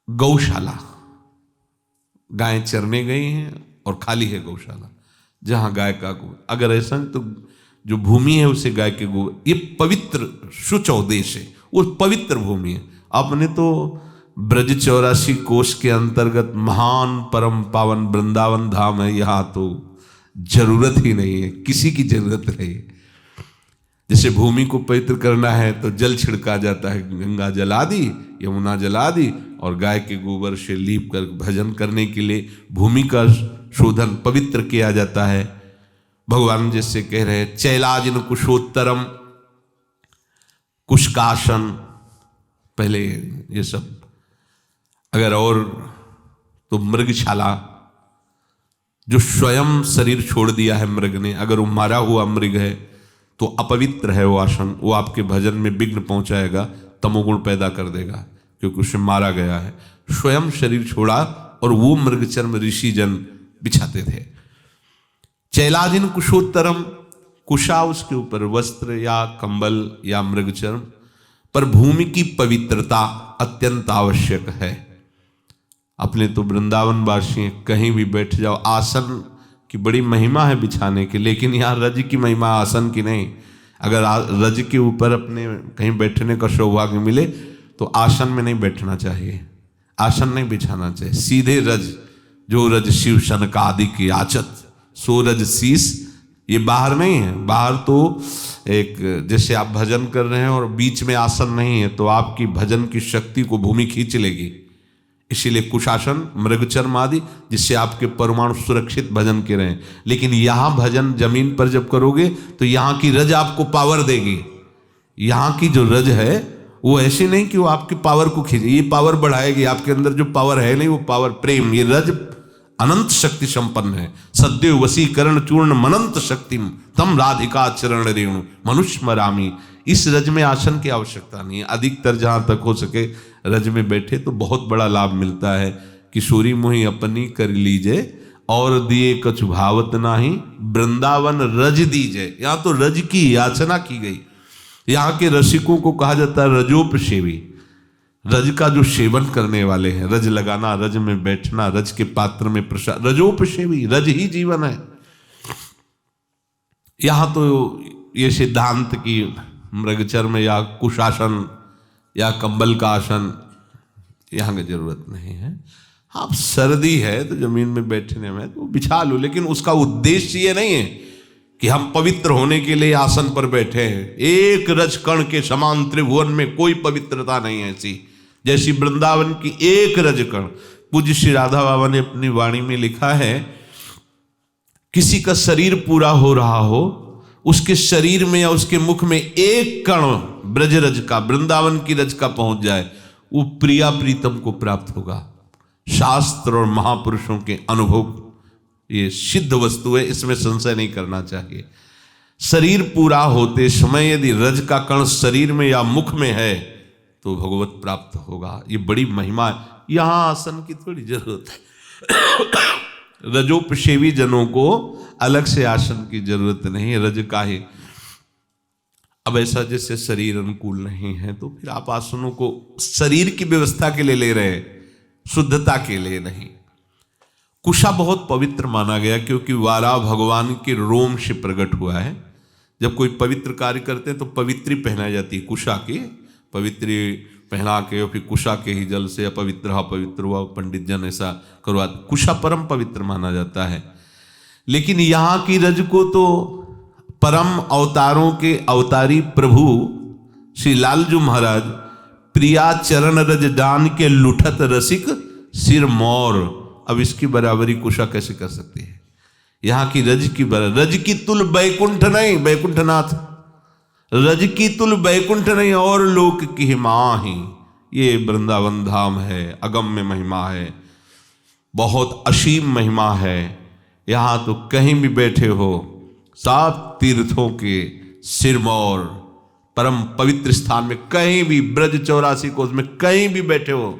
गौशाला, गायें चरने गई हैं और खाली है गौशाला जहां गाय का गोबर, अगर ऐसा तो जो भूमि है उसे गाय के गोबर, ये पवित्र शुचौ देश है, वो पवित्र भूमि है। आपने तो ब्रज 84 कोष के अंतर्गत महान परम पावन वृंदावन धाम है, यहां तो जरूरत ही नहीं है, किसी की जरूरत नहीं है। जैसे भूमि को पवित्र करना है तो जल छिड़का जाता है, गंगा जला दी, यमुना जला दी और गाय के गोबर से लीप कर भजन करने के लिए भूमि का शोधन पवित्र किया जाता है। भगवान जैसे कह रहे हैं चैलाजिन कुशोत्तरम, कुशकासन, पहले ये सब, अगर और तो मृगशाला, जो स्वयं शरीर छोड़ दिया है मृग ने, अगर वो मारा हुआ मृग है तो अपवित्र है वो आसन, वो आपके भजन में विघ्न पहुंचाएगा, तमोगुण पैदा कर देगा, क्योंकि उसे मारा गया है। स्वयं शरीर छोड़ा और वो मृगचर्म ऋषि जन बिछाते थे। चैलाजिन कुशोत्तरम, कुशा उसके ऊपर वस्त्र या कंबल या मृगचर्म, पर भूमि की पवित्रता अत्यंत आवश्यक है। अपने तो वृंदावन वासी कहीं भी बैठ जाओ, आसन की बड़ी महिमा है बिछाने की, लेकिन यहाँ रज की महिमा आसन की नहीं। अगर रज के ऊपर अपने कहीं बैठने का सौभाग्य मिले तो आसन में नहीं बैठना चाहिए, आसन नहीं बिछाना चाहिए, सीधे रज, जो रज शिव सनक आदि की आचत, सो रज शीस, ये बाहर नहीं है। बाहर तो एक जैसे आप भजन कर रहे हैं और बीच में आसन नहीं है तो आपकी भजन की शक्ति को भूमि खींच लेगी, इसीलिए कुशासन, मृगचर्म आदि, जिससे आपके परमाणु सुरक्षित भजन के रहें। लेकिन यहाँ भजन जमीन पर जब करोगे तो यहाँ की रज आपको पावर देगी। यहाँ की जो रज है वो ऐसी नहीं कि वो आपकी पावर को खींचे, ये पावर बढ़ाएगी। आपके अंदर जो पावर है नहीं, वो पावर प्रेम, ये रज अनंत शक्ति संपन्न है। सद्य वसीकरण चूर्ण मनंत शक्ति तम राधिका चरण रेणु मनुष्य मरामी। इस रज में आसन की आवश्यकता नहीं है। अधिकतर जहां तक हो सके रज में बैठे तो बहुत बड़ा लाभ मिलता है। किशोरी मोहि अपनी कर लीजे और दिए कछु भावत नाही, वृंदावन रज दीजे। यहाँ तो रज की याचना की गई। यहाँ के रसिकों को कहा जाता है रजोपसेवी। रज का जो सेवन करने वाले हैं, रज लगाना, रज में बैठना, रज के पात्र में प्रसाद, रजोपसेवी, रज ही जीवन है। यहां तो ये सिद्धांत की मृगचर्म या कुशासन या कंबल का आसन यहाँ की जरूरत नहीं है। हाँ, सर्दी है तो जमीन में बैठने में तो बिछा लो, लेकिन उसका उद्देश्य ये नहीं है कि हम पवित्र होने के लिए आसन पर बैठे हैं। एक रज कण के समान त्रिभुवन में कोई पवित्रता नहीं है ऐसी जैसी वृंदावन की एक रज कण। पूज्य श्री राधा बाबा ने अपनी वाणी में लिखा है, किसी का शरीर पूरा हो रहा हो, उसके शरीर में या उसके मुख में एक कण ब्रज रज का, वृंदावन की रज का पहुंच जाए, वो प्रिया प्रीतम को प्राप्त होगा। शास्त्र और महापुरुषों के अनुभव ये सिद्ध वस्तु है, इसमें संशय नहीं करना चाहिए। शरीर पूरा होते समय यदि रज का कण शरीर में या मुख में है तो भगवत प्राप्त होगा। ये बड़ी महिमा है। यहां आसन की थोड़ी जरूरत है। रजोपसेवी जनों को अलग से आसन की जरूरत नहीं है, रज का ही। अब ऐसा जैसे शरीर अनुकूल नहीं है तो फिर आप आसनों को शरीर की व्यवस्था के लिए ले रहे हैं, शुद्धता के लिए नहीं। कुशा बहुत पवित्र माना गया क्योंकि वारा भगवान के रोम से प्रकट हुआ है। जब कोई पवित्र कार्य करते हैं तो पवित्री पहनाई जाती है, कुशा की पवित्री पहना के, फिर कुशा के ही जल से अपवित्र हुआ, पंडित जन ऐसा करवा। कुशा परम पवित्र माना जाता है। लेकिन यहाँ की रज को तो परम अवतारों के अवतारी प्रभु श्री लालजू महाराज प्रिया चरण रज दान के लुठत रसिक सिर मोर। अब इसकी बराबरी कुशा कैसे कर सकती है? यहाँ की रज की रज की तुल बैकुंठ नहीं, बैकुंठनाथ, रज की तुल बैकुंठ नहीं और लोक की माही। ये वृंदावन धाम है, अगम्य महिमा है, बहुत असीम महिमा है। यहाँ तो कहीं भी बैठे हो, सात तीर्थों के सिरमौर परम पवित्र स्थान में कहीं भी, ब्रज 84 कोस में कहीं भी बैठे हो,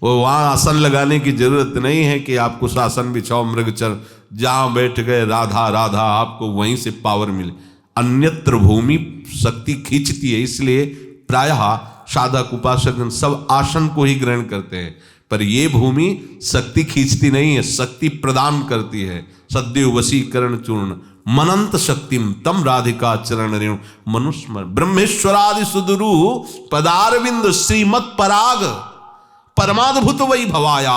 वो वहाँ आसन लगाने की जरूरत नहीं है कि आप कुछ आसन बिछाओ मृगचर, जहाँ बैठ गए राधा राधा, आपको वहीं से पावर मिले। अन्यत्र भूमि शक्ति खींचती है, इसलिए प्रायः साधक उपासक सब आसन को ही ग्रहण करते हैं, पर ये भूमि शक्ति खींचती नहीं है, शक्ति प्रदान करती है। सद्यो वशीकरण चूर्ण मनंत शक्तिम तम राधिका चरण रेणु मनुष्य ब्रह्मेश्वरादि सुदुरु पदारविंद श्रीमत पराग परमाद्भुत वही भवाया।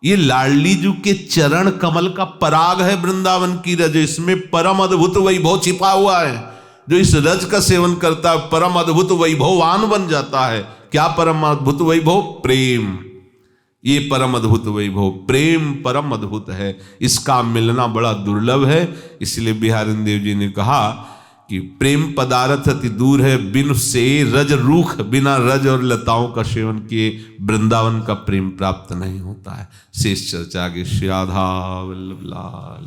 ये लाडली जी के चरण कमल का पराग है वृंदावन की रज, इसमें परम अद्भुत वैभव छिपा हुआ है। जो इस रज का सेवन करता है परम अद्भुत वैभववान बन जाता है। क्या परम अद्भुत वैभव? प्रेम। ये परम अद्भुत वैभव प्रेम परम अद्भुत है, इसका मिलना बड़ा दुर्लभ है। इसलिए बिहारी देव जी ने कहा कि प्रेम पदार्थ अति दूर है बिन से रज रूख, बिना रज और लताओं का सेवन किए वृंदावन का प्रेम प्राप्त नहीं होता है। शेष चर्चा के श्री राधा वल्लभ लाल।